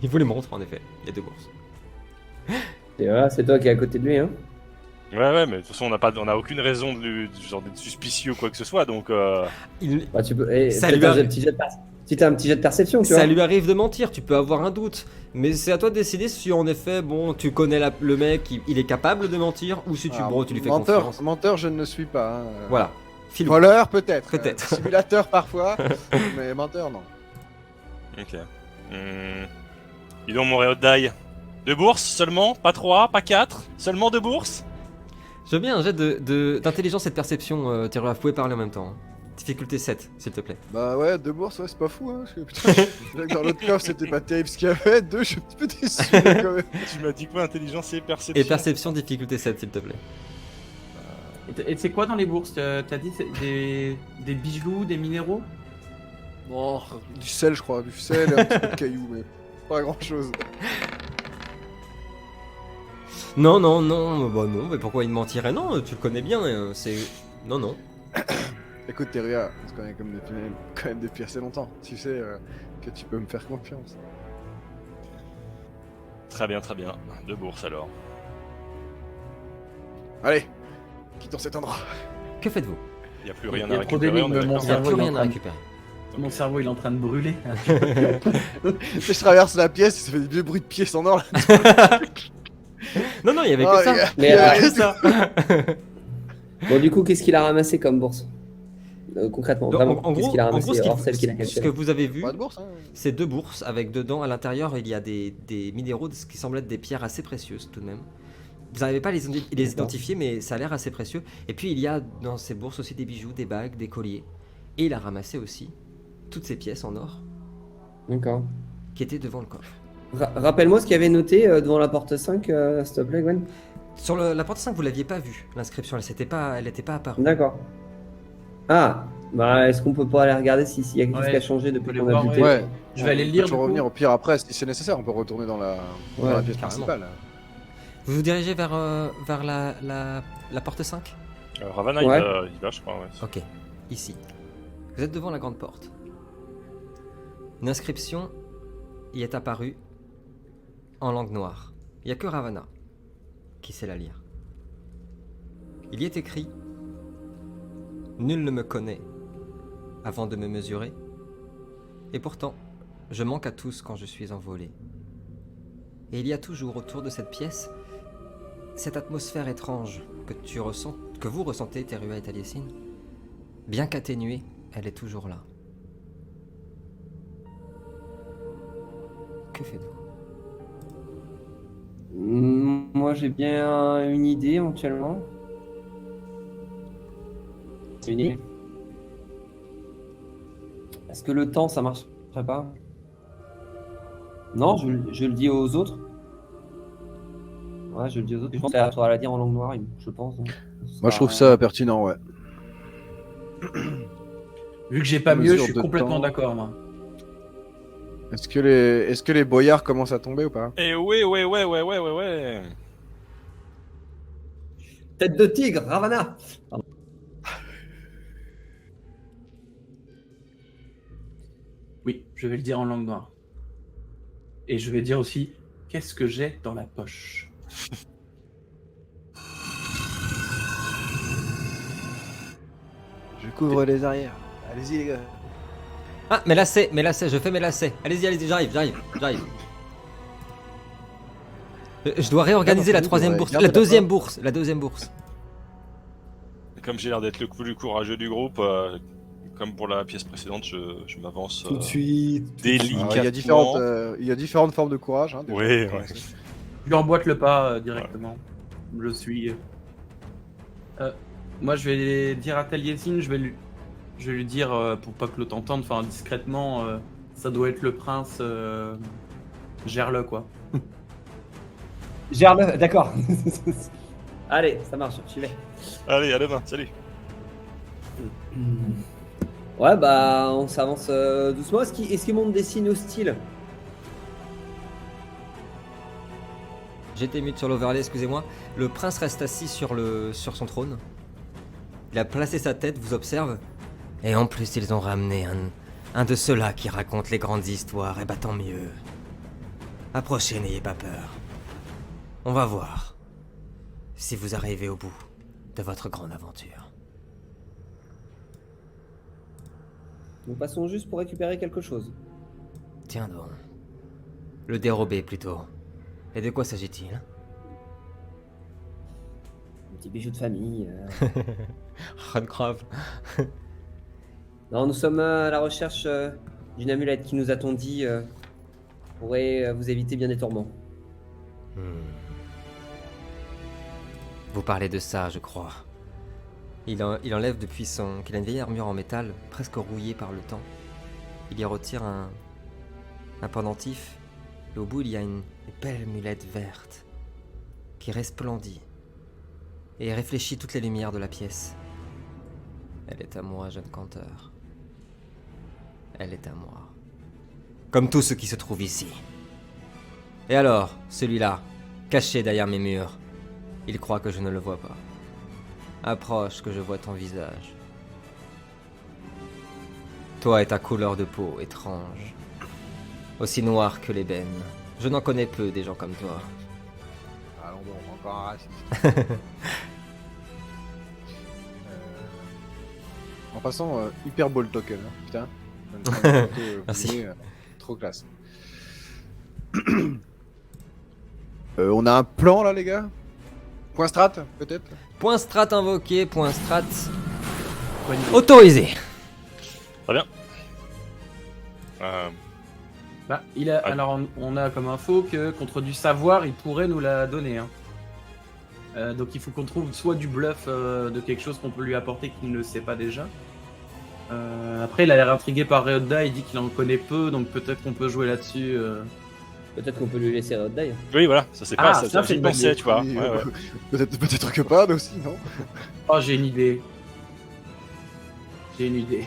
Il vous les montre, en effet. Il y a 2 bourses. Et voilà, c'est toi qui es à côté de lui, hein. Ouais, mais de toute façon, on a aucune raison de genre d'être suspicieux ou quoi que ce soit, donc. Bah, tu peux. Ça Peut-être lui un arrive. petit jet de si t'as un petit jet de perception, tu Ça vois. lui arrive de mentir, tu peux avoir un doute. Mais c'est à toi de décider si en effet, bon, tu connais le mec, il est capable de mentir, ou si tu, Alors, tu lui fais menteur, confiance. menteur, je ne le suis pas. Hein. Voilà. Filou. Voleur peut-être. Peut-être. Simulateur parfois, mais menteur non. Ok. Dis donc, mon Réoddaï. 2 bourses seulement? Pas 3, pas 4? Seulement 2 bourses? Je veux bien un jet d'intelligence et de perception, Terua, vous pouvez parler en même temps. Hein. Difficulté 7, s'il te plaît. Bah ouais, 2 bourses, ouais, c'est pas fou. Hein, parce que, putain, je dans l'autre coffre, c'était pas terrible ce qu'il y avait. 2, je suis un petit peu déçu quand même. Tu m'as dit quoi? Intelligence et perception? Et perception, difficulté 7, s'il te plaît. Et c'est quoi dans les bourses? T'as dit des bijoux, des minéraux? Oh, du sel, je crois. Du sel et un petit peu de cailloux, mais pas grand-chose. Non, non, non, bah non, mais pourquoi il mentirait? Non, tu le connais bien, c'est... Non, non. Écoute, Teria, on se connaît quand même depuis assez longtemps. Tu sais que tu peux me faire confiance. Très bien, très bien. De bourse alors. Allez, quittons cet endroit. Que faites-vous? Il n'y a plus Il rien y a à trop récupérer, on est d'énigmes, mon d'accord. Il n'y a cerveau, plus il est rien en à train de- récupérer. Mon cerveau il est en train de brûler. Tu sais, je traverse la pièce, ça fait des vieux bruits de pieds sonores là. Non, non, il y avait Oh, que ça. les gars, Mais Il y avait alors- que ça. Bon, du coup, qu'est-ce qu'il a ramassé comme bourse concrètement, Donc, vraiment, en qu'est-ce gros, qu'il a en ramassé gros, hors celle qu'il a ce cachée que vous avez vu, Pas de bourse, hein. c'est 2 bourses avec dedans, à l'intérieur, il y a des minéraux, ce qui semble être des pierres assez précieuses tout de même. Vous n'arrivez pas à les identifier, mais ça a l'air assez précieux. Et puis il y a dans ces bourses aussi des bijoux, des bagues, des colliers. Et il a ramassé aussi toutes ces pièces en or D'accord. qui étaient devant le coffre. Rappelle-moi ce qu'il y avait noté devant la porte 5, s'il te plaît, Gwen. Sur la porte 5, vous l'aviez pas vue, l'inscription, elle n'était pas apparue. D'accord. Ah, bah est-ce qu'on peut pas aller regarder s'il y a quelque chose Ouais, qui a changé depuis on peut qu'on aller a voir, buté? Ouais, Je vais aller le on lire peut du coup. revenir au pire après si c'est nécessaire. On peut retourner dans la pièce carrément. principale. Vous vous dirigez vers la porte 5? Ravana, Ouais. il va, je crois. Ouais. Ok, ici. Vous êtes devant la grande porte. Une inscription y est apparue en langue noire. Il n'y a que Ravana qui sait la lire. Il y est écrit « Nul ne me connaît avant de me mesurer, et pourtant, je manque à tous quand je suis envolé. Et il y a toujours autour de cette pièce cette atmosphère étrange que vous ressentez, Terua et Taliesin. Bien qu'atténuée, elle est toujours là. Que faites-vous? Moi, j'ai bien une idée éventuellement. C'est une idée. Est-ce que le temps, ça marcherait pas? Non, je le dis aux autres. Ouais, je le dis aux autres. Je pense qu'elle saura la dire en langue noire, je pense. Donc, Moi, je trouve ça pertinent, ouais. Vu que j'ai pas mieux, Mesure je suis de complètement temps. d'accord, moi. Est-ce que les boyards commencent à tomber ou pas? Et ouais. Tête de tigre, Ravana. Oui, je vais le dire en langue noire. Et je vais dire aussi, qu'est-ce que j'ai dans la poche? Je couvre les arrières. Allez-y, les gars. Ah, mes lacets, je fais mes lacets. Allez-y, j'arrive. Je dois réorganiser la troisième bourse, la deuxième bourse. Comme j'ai l'air d'être le plus courageux du groupe, comme pour la pièce précédente, je m'avance Tout de suite. délicatement. Alors, il y a différentes formes de courage. Hein, déjà. Ouais. Je lui emboîte le pas directement. Je suis. Moi, je vais dire à Taliesin, je vais lui dire, pour pas que l'autre entende, enfin discrètement, ça doit être le prince. Gère-le, quoi. Gère-le, d'accord. Allez, ça marche, j'y vais. Allez, à demain, salut. Ouais, bah, on s'avance doucement. Est-ce qu'il montre des signes hostiles? J'étais mute sur l'overlay, excusez-moi. Le prince reste assis sur son trône. Il a placé sa tête, vous observe. Et en plus, ils ont ramené un de ceux-là qui raconte les grandes histoires. Et bah tant mieux. Approchez, n'ayez pas peur. On va voir si vous arrivez au bout de votre grande aventure. Nous passons juste pour récupérer quelque chose. Tiens donc. Le dérober plutôt. Et de quoi s'agit-il? Un petit bijou de famille. Grave. Non, nous sommes à la recherche d'une amulette qui nous a-t-on dit pourrait vous éviter bien des tourments. Vous parlez de ça, je crois. Il enlève depuis qu'il a une vieille armure en métal, presque rouillée par le temps. Il y retire un pendentif, et au bout il y a une belle amulette verte, qui resplendit, et réfléchit toutes les lumières de la pièce. Elle est à moi, jeune canteur. Elle est à moi. Comme tout ce qui se trouve ici. Et alors, celui-là, caché derrière mes murs, il croit que je ne le vois pas. Approche que je vois ton visage. Toi et ta couleur de peau étrange. Aussi noire que l'ébène. Je n'en connais peu des gens comme toi. Allons donc, encore un raciste. En passant, hyper ball token, hein, putain. Merci. Trop classe. On a un plan là, les gars? Point strat, peut-être? Point strat invoqué, point strat autorisé. Très bien. Bah, alors on a comme info que contre du savoir, il pourrait nous la donner. Hein. Donc il faut qu'on trouve soit du bluff de quelque chose qu'on peut lui apporter qu'il ne sait pas déjà. Après, il a l'air intrigué par Reodda, il dit qu'il en connaît peu, donc peut-être qu'on peut jouer là-dessus. Peut-être qu'on peut lui laisser Reodda. Oui, voilà, ça c'est pas ça, c'est j'y une pensais, bonne tu vois. Oui, Ouais, ouais. Peut-être que pas aussi, non? Oh, j'ai une idée. J'ai une idée.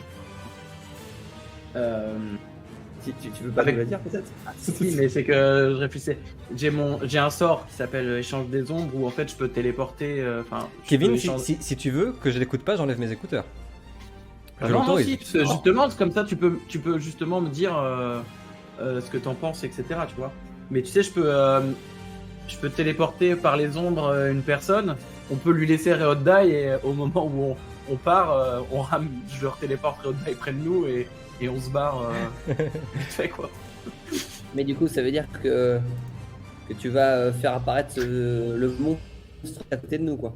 Tu veux pas Avec- nous la dire peut-être? Si, mais c'est que je réfléchissais. J'ai un sort qui s'appelle Échange des ombres où en fait je peux téléporter. Enfin, je Kevin, peux si, échanger- si tu veux que je l'écoute pas, j'enlève mes écouteurs. Ah Je non, l'autorise. si, parce que justement, c'est comme ça, tu peux justement me dire ce que t'en penses, etc. Tu vois. Mais tu sais, je peux téléporter par les ombres une personne. On peut lui laisser Reodda et au moment où on part, je leur téléporte Reodda près de nous et on se barre vite fait quoi. Mais du coup, ça veut dire que tu vas faire apparaître le monstre à côté de nous, quoi.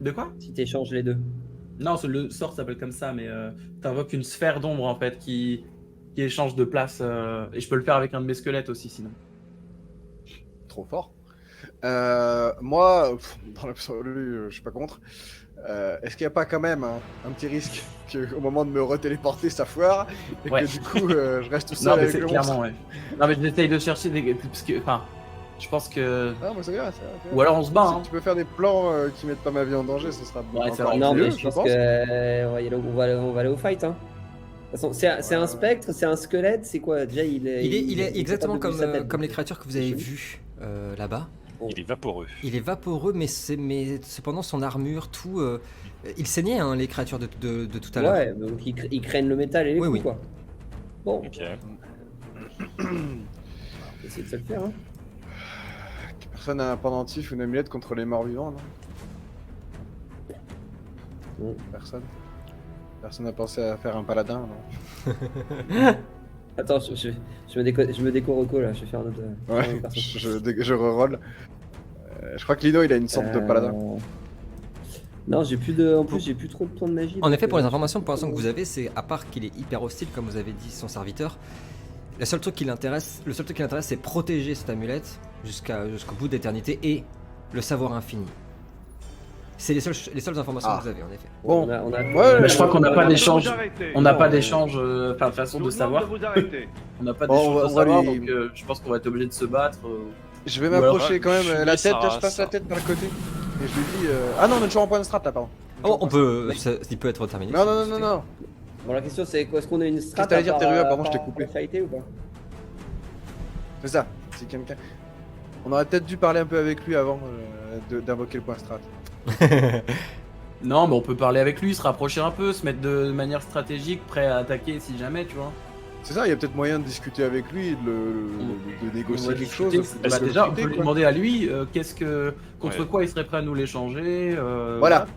De quoi? Si tu échanges les deux. Non, le sort s'appelle comme ça, mais t'invoques une sphère d'ombre en fait qui échange de place et je peux le faire avec un de mes squelettes aussi sinon. Trop fort. Moi, dans l'absolu, je suis pas contre. Est-ce qu'il n'y a pas quand même un petit risque qu'au moment de me retéléporter ça foire et Ouais. que du coup je reste tout Non, seul mais avec c'est le clairement monstre? ouais. Non mais j'essaye de chercher des parce que enfin, je pense que Ah, moi c'est bien, c'est bien. ou alors on se bat. Hein. Si tu peux faire des plans qui mettent pas ma vie en danger, ce sera Ouais, c'est encore vrai. mieux, Non, mais je pense que on va aller au fight. Hein. De toute façon, c'est un spectre, c'est un squelette, c'est quoi? Déjà, il Il est exactement capable de bouger sa tête. comme les créatures que vous avez C'est vues là-bas. Il est vaporeux. Il est vaporeux, mais cependant son armure, tout. Il saignait, hein, les créatures de tout à l'heure. Ouais, donc ils craignent le métal et les Oui, coups, oui. quoi. Bon, Ok. on va essayer de se le faire. Hein. Personne n'a un pendentif ou une amulette contre les morts vivants, non? Non. Personne. Personne n'a pensé à faire un paladin, non? Attends, je me déco reco là, je vais faire un autre. Ouais, un autre perso. je reroll. Je crois que Lino il a une sorte de paladin. Non, j'ai plus de. En plus, j'ai plus trop de points de magie. En donc, effet, pour les informations pour l'instant que vous avez, c'est à part qu'il est hyper hostile, comme vous avez dit, son serviteur. Le seul truc qui l'intéresse, c'est protéger cette amulette jusqu'au bout d'éternité et le savoir infini. C'est les seules informations Ah. que vous avez, en effet. Bon, on a- ouais, Mais je crois qu'on n'a pas d'échange. On n'a pas Non, d'échange, enfin façon de savoir. On n'a pas Bon, d'échange de on va savoir, lui- donc je pense qu'on va être obligé de se battre. je vais Ou alors, m'approcher quand même fumer la tête, sa je passe race. la tête par le côté. Et je lui dis. Ah non, on est toujours en point de strat là, pardon. Oh, on peut. Il peut être terminé. Non, si non, vous non, non, souhaitez. non. Bon, la question c'est est-ce qu'on a une strat Qu'est-ce que t'allais dire, à Terua? part- Pardon, je t'ai par coupé. spécialité ou pas? C'est ça. C'est quelqu'un. On aurait peut-être dû parler un peu avec lui avant d'invoquer le point strat. Non, mais on peut parler avec lui, se rapprocher un peu, se mettre de manière stratégique, prêt à attaquer si jamais, tu vois. C'est ça, il y a peut-être moyen de discuter avec lui, de On négocier va quelque discuter. chose. Bah, déjà, on peut lui quoi. demander à lui contre Ouais. quoi il serait prêt à nous l'échanger. Voilà.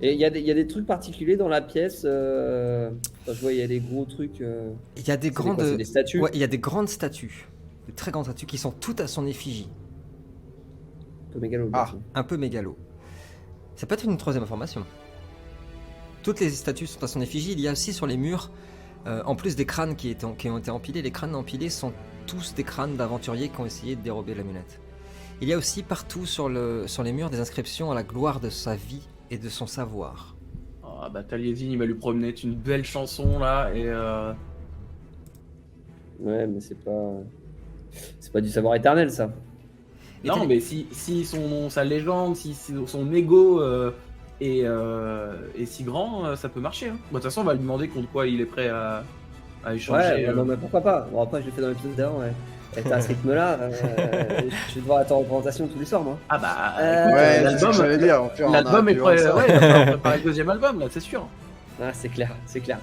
Et il y a des trucs particuliers dans la pièce. Enfin, je vois, il y a des gros trucs. Il y a des C'est grandes. quoi, c'est des statues. Ouais, il y a des grandes statues. De très grandes statues qui sont toutes à son effigie. Un peu mégalo. Ah. bien sûr. Un peu mégalo. Ça peut être une troisième information. Toutes les statues sont à son effigie. Il y a aussi sur les murs, en plus des crânes qui ont été empilés, les crânes empilés sont tous des crânes d'aventuriers qui ont essayé de dérober l'amulette. Il y a aussi partout sur les murs des inscriptions à la gloire de sa vie et de son savoir. Ah bah Taliesin, il va lui promener une belle chanson là et Ouais, mais c'est pas du savoir éternel ça. Et non, mais si sa légende, si son ego est si grand, ça peut marcher. Hein. Bon, de toute façon, on va lui demander contre quoi il est prêt à à échanger. Ouais, non, mais pourquoi pas. Bon, après, je l'ai fait dans l'épisode d'avant, ouais. Et à ce rythme-là, je vais devoir être en représentation tous les soirs, moi. Ah bah, Ouais, c'est ce que j'allais dire. l'album est prêt. Ouais, il va falloir préparer le deuxième album, là, c'est sûr. Ah, c'est clair, c'est clair.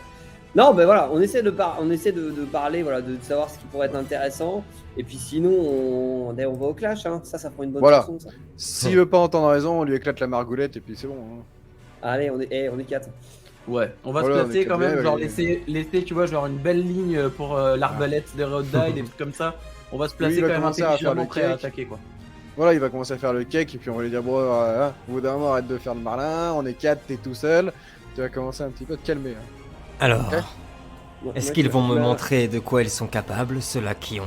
Non, mais voilà, on essaie de parler, voilà, de savoir ce qui pourrait être intéressant. Et puis sinon, d'ailleurs, on va au clash, hein. Ça prend une bonne Voilà. chanson, ça. S'il veut pas entendre raison, on lui éclate la margoulette et puis c'est bon. Hein. Allez, on est 4. Ouais, on va Voilà, se placer on est quand même, câblés, genre ouais. laisser, tu vois, genre une belle ligne pour l'arbalète des Red Die, des trucs comme ça. On va se placer il va quand même commencer à faire intelligemment le prêt à cake. attaquer, quoi. Voilà, il va commencer à faire le cake et puis on va lui dire bon, au bout d'un moment, arrête de faire le malin, on est 4, t'es tout seul. Tu vas commencer un petit peu à te calmer. Hein. Alors, Ok. est-ce qu'ils vont me montrer de quoi ils sont capables, ceux-là qui ont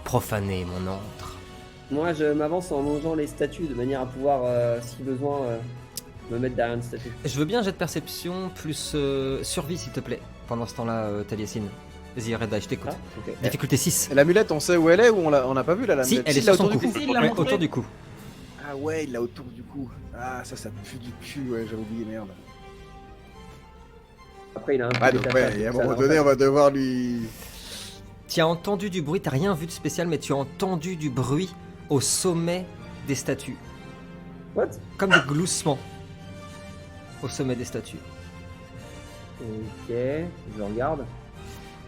profané mon antre? Moi, je m'avance en longeant les statues de manière à pouvoir, si besoin, me mettre derrière une statue. Je veux bien un jet de perception plus survie, s'il te plaît, pendant ce temps-là, Taliesin. Vas-y, Red Eye, je t'écoute. Ah, ok. Difficulté 6. Et l'amulette, on sait où elle est ou on n'a pas vu là Si, l'amulette elle est il l'a sur son autour cou. du cou. Si, il l'a Ouais, montré. autour du cou. Ah ouais, il l'a autour du cou. Ah, ça pue du cul, ouais, j'avais oublié, merde. Après, il a un peu Ah, donc d'étafage, ouais, et à un ça, moment en donné, fait. on va devoir lui. Tu as entendu du bruit, t'as rien vu de spécial, mais tu as entendu du bruit au sommet des statues. What? Comme des gloussements au sommet des statues. Ok, je regarde.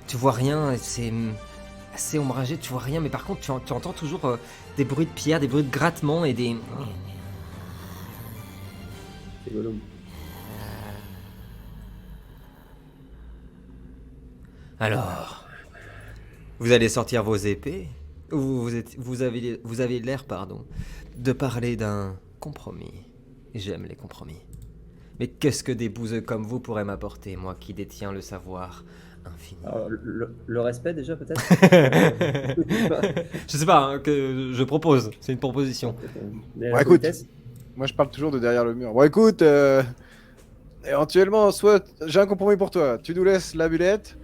Tu vois rien, c'est assez ombragé, tu vois rien, mais par contre tu entends toujours des bruits de pierre, des bruits de grattement et des... C'est Gollum. Alors, vous allez sortir vos épées ou vous avez l'air, de parler d'un compromis. J'aime les compromis. Mais qu'est-ce que des bouseux comme vous pourraient m'apporter, moi qui détiens le savoir infini? Alors, le respect, déjà, peut-être. Je sais pas, hein, que je propose, c'est une proposition. Mais Bon, la écoute. politesse. Moi, je parle toujours de derrière le mur. Bon, écoute, éventuellement, soit j'ai un compromis pour toi. Tu nous laisses l'amulette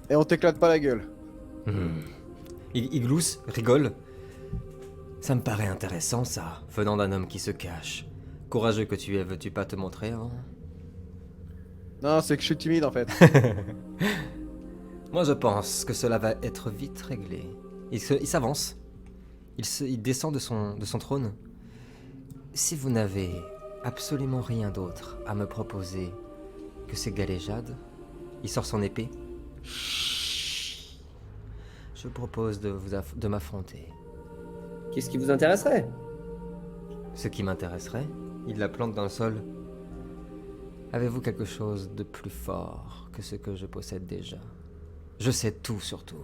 et on t'éclate pas la gueule. Il glousse, rigole. Ça me paraît intéressant, ça, venant d'un homme qui se cache. Courageux que tu es, veux-tu pas te montrer avant? Non, c'est que je suis timide en fait. Moi, je pense que cela va être vite réglé. Il s'avance. Il descend de son trône. Si vous n'avez absolument rien d'autre à me proposer que ces galéjades, il sort son épée. Je propose de m'affronter. Qu'est-ce qui vous intéresserait? Ce qui m'intéresserait, il la plante dans le sol. Avez-vous quelque chose de plus fort que ce que je possède déjà? Je sais tout sur tout.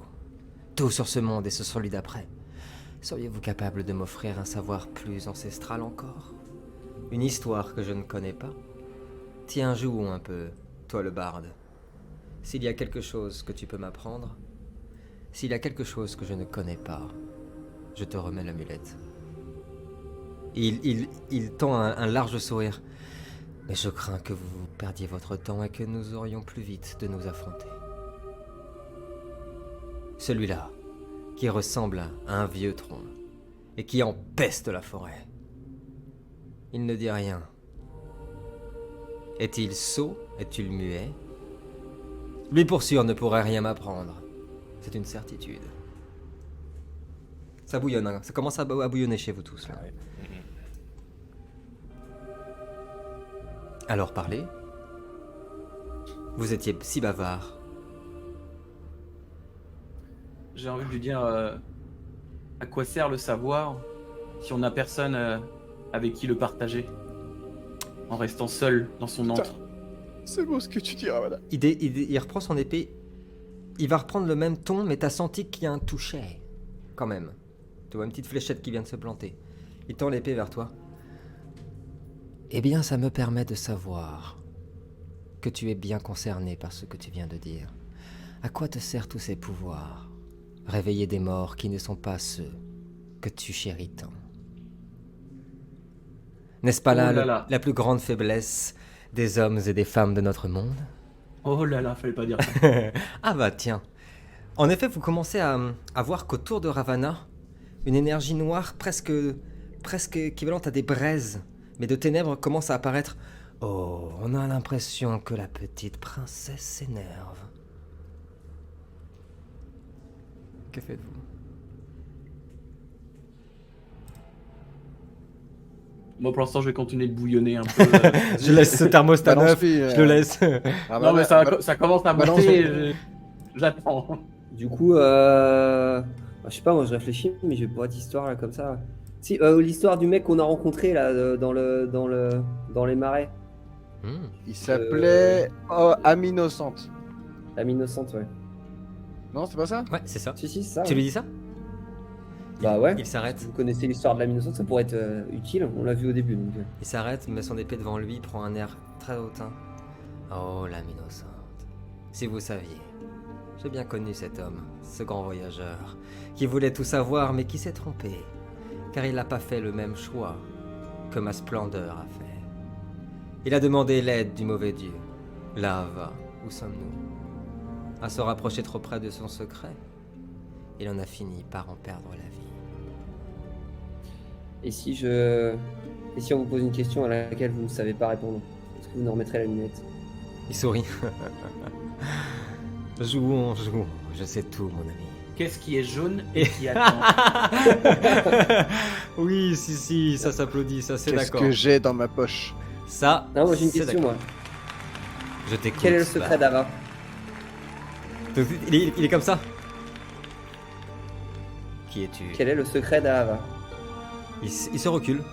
Tout sur ce monde et ce celui d'après. Seriez-vous capable de m'offrir un savoir plus ancestral encore? Une histoire que je ne connais pas? Tiens, joue un peu, toi le barde. S'il y a quelque chose que tu peux m'apprendre, s'il y a quelque chose que je ne connais pas, je te remets l'amulette. Il tend un large sourire. Mais je crains que vous perdiez votre temps et que nous aurions plus vite de nous affronter. Celui-là, qui ressemble à un vieux tronc, et qui empeste la forêt. Il ne dit rien. Est-il sot? Est-il muet? Lui pour sûr ne pourrait rien m'apprendre. C'est une certitude. Ça bouillonne, hein. Ça commence à bouillonner chez vous tous, là. Alors parlez. Vous étiez si bavard. J'ai envie de lui dire à quoi sert le savoir si on n'a personne avec qui le partager en restant seul dans son antre. C'est beau ce que tu dis, Ravana. Il reprend son épée. Il va reprendre le même ton, mais t'as senti qu'il y a un toucher. Quand même. Tu vois une petite fléchette qui vient de se planter. Il tend l'épée vers toi. Eh bien, ça me permet de savoir que tu es bien concerné par ce que tu viens de dire. À quoi te servent tous ces pouvoirs? Réveiller des morts qui ne sont pas ceux que tu chéris tant. N'est-ce pas là, Oh là là. la plus grande faiblesse des hommes et des femmes de notre monde? Oh là là, fallait pas dire ça. Ah bah tiens. En effet, vous commencez à voir qu'autour de Ravana, une énergie noire presque équivalente à des braises, mais de ténèbres commence à apparaître. Oh, on a l'impression que la petite princesse s'énerve. Que faites-vous? Moi, pour l'instant, je vais continuer de bouillonner un peu. Je laisse ce thermostat neuf, Balance-lui, je le laisse. Non, mais ça commence à balance- monter. J'attends. Du coup, je sais pas, moi je réfléchis, mais je vais pas d'histoire là comme ça. Si, l'histoire du mec qu'on a rencontré là dans les marais, Hmm. Il s'appelait Âme Innocente. l'âme innocente, ouais. Non, c'est pas ça? Ouais, c'est ça. Si, si, c'est ça. Tu ouais. lui dis ça? Bah ouais. Il s'arrête. Vous connaissez l'histoire de l'âme innocente, ça pourrait être utile. On l'a vu au début. Donc. Il s'arrête, met son épée devant lui, prend un air très hautain. Oh, l'âme innocente. Si vous saviez, j'ai bien connu cet homme, ce grand voyageur, qui voulait tout savoir mais qui s'est trompé, car il n'a pas fait le même choix que ma splendeur a fait. Il a demandé l'aide du mauvais dieu. Là-bas, où sommes-nous? À se rapprocher trop près de son secret, il en a fini par en perdre la vie. Et si on vous pose une question à laquelle vous ne savez pas répondre, est-ce que vous nous remettrez la lunette? Il sourit. Jouons, je sais tout, mon ami. Qu'est-ce qui est jaune et qui attend? Oui, si, ça s'applaudit, ça c'est Qu'est-ce d'accord. que j'ai dans ma poche? Ça, Non, moi j'ai une c'est question, d'accord. moi. Je t'écoute. Quel est le secret d'Ava? Donc, il est comme ça. Qui es-tu? Quel est le secret d'Ava? Il se recule.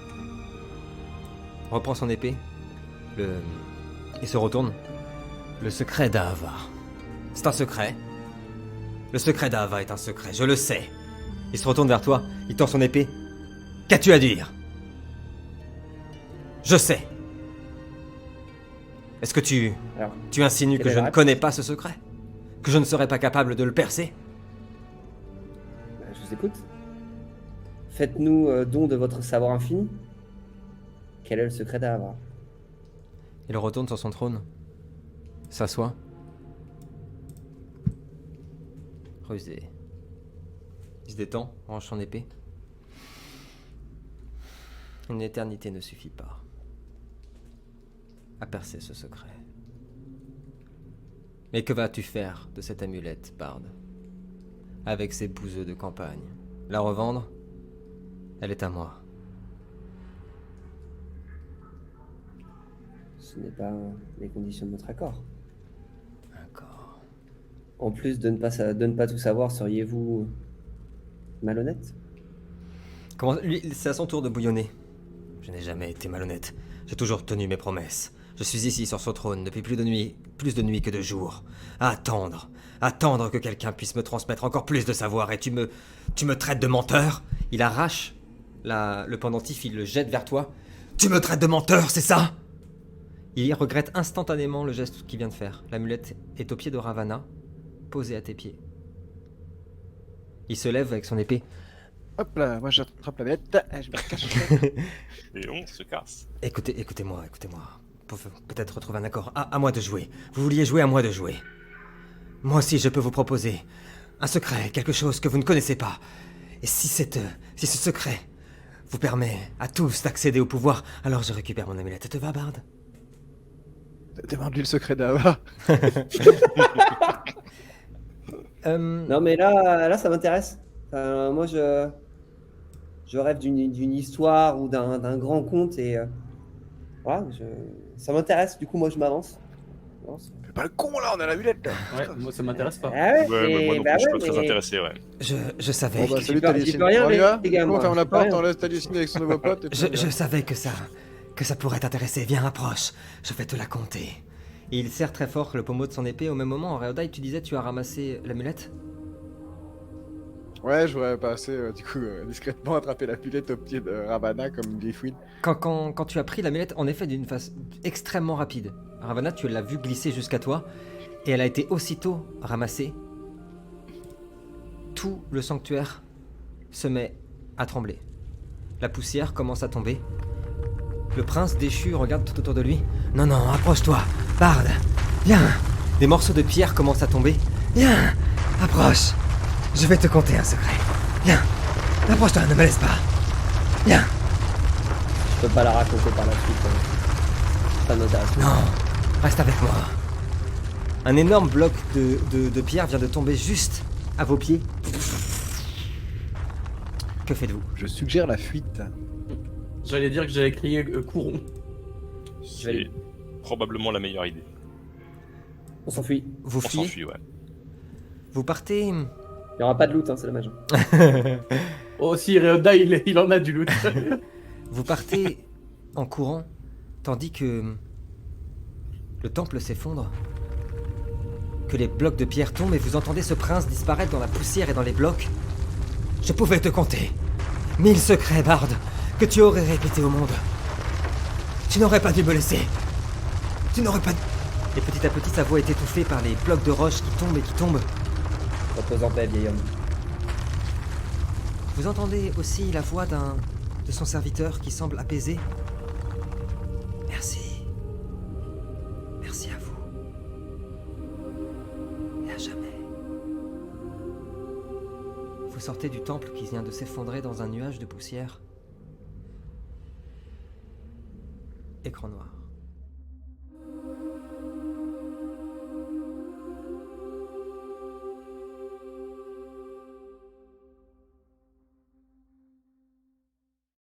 Reprend son épée. Il se retourne. Le secret d'Ava. C'est un secret. Le secret d'Ava est un secret, je le sais. Il se retourne vers toi, il tend son épée. Qu'as-tu à dire? Je sais. Est-ce que tu Alors, insinues quelle que est je la ne réponse connais pas ce secret? Que je ne serais pas capable de le percer? je vous écoute. Faites-nous don de votre savoir infini. Quel est le secret d'Ava? Il retourne sur son trône. S'assoit. Rusé. Il se détend, range son épée. Une éternité ne suffit pas à percer ce secret. Mais que vas-tu faire de cette amulette, Bard? Avec ces bouseux de campagne? La revendre? Elle est à moi. Ce n'est pas les conditions de notre accord. D'accord. En plus de ne pas tout savoir, seriez-vous malhonnête? Comment... Lui, c'est à son tour de bouillonner. Je n'ai jamais été malhonnête. J'ai toujours tenu mes promesses. Je suis ici sur ce trône depuis plus de nuit que de jours. À attendre que quelqu'un puisse me transmettre encore plus de savoir. Et tu me traites de menteur? Il arrache le pendentif, il le jette vers toi. Tu me traites de menteur, c'est ça? Il regrette instantanément le geste qu'il vient de faire. L'amulette est au pied de Ravana, posée à tes pieds. Il se lève avec son épée. Hop là, moi j'attrape la bête, je me cache. Et on se casse. Écoutez-moi. Pour peut-être retrouver un accord. À moi de jouer. Vous vouliez jouer, à moi de jouer. Moi aussi, je peux vous proposer un secret, quelque chose que vous ne connaissez pas. Et si ce secret vous permet à tous d'accéder au pouvoir, alors je récupère mon amulette. Ça te va, Bard? Demande-lui le secret d'Ava. Non, mais là ça m'intéresse. Moi, je rêve d'une histoire ou d'un grand conte et voilà, ça m'intéresse. Du coup, moi, je m'avance. Fais pas le con là, on a la mulette là. Ouais, moi ça m'intéresse pas. Ah Ouais, mais moi non plus, je suis pas très intéressé, ouais. Je savais. Bon bah salut peux Talicine. rien, On y va? les gars, On moi, ferme je la peux porte, rien. on laisse Talicine avec son nouveau pote. Et puis on y va. Je savais que ça pourrait t'intéresser. Viens, approche. Je vais te la compter. Et il serre très fort le pommeau de son épée. Au même moment, Reodai, tu disais tu as ramassé l'amulette? Ouais, je voudrais passer du coup discrètement attraper la pilette au pied de Ravana comme une vieille fouine. Quand tu as pris l'amulette, en effet, d'une façon extrêmement rapide. Ravana, tu l'as vu glisser jusqu'à toi, et elle a été aussitôt ramassée. Tout le sanctuaire se met à trembler. La poussière commence à tomber. Le prince déchu regarde tout autour de lui. Non, approche-toi, Bard, viens. Des morceaux de pierre commencent à tomber. Viens, approche. Je vais te conter un secret. Viens, approche-toi, ne me laisse pas. Viens. Je peux pas la raconter par la suite. Ça m'intéresse. Non, reste avec moi. Un énorme bloc de pierre vient de tomber juste à vos pieds. Que faites-vous? Je suggère la fuite. J'allais dire que j'allais crier courons. C'est probablement la meilleure idée. On s'enfuit. Vous On fuyez? s'enfuit, ouais. Vous partez... Il n'y aura pas de loot, hein, c'est dommage. Oh, si Réoda, il en a du loot. Vous partez en courant, tandis que le temple s'effondre, que les blocs de pierre tombent et vous entendez ce prince disparaître dans la poussière et dans les blocs. Je pouvais te compter. 1000 secrets, Bard, que tu aurais répétés au monde. Tu n'aurais pas dû me laisser. Tu n'aurais pas... Et petit à petit, sa voix est étouffée par les blocs de roche qui tombent et qui tombent. Repose en paix, vieil homme. Vous entendez aussi la voix de son serviteur qui semble apaisé. Merci. Merci à vous. Et à jamais. Vous sortez du temple qui vient de s'effondrer dans un nuage de poussière. Écran noir.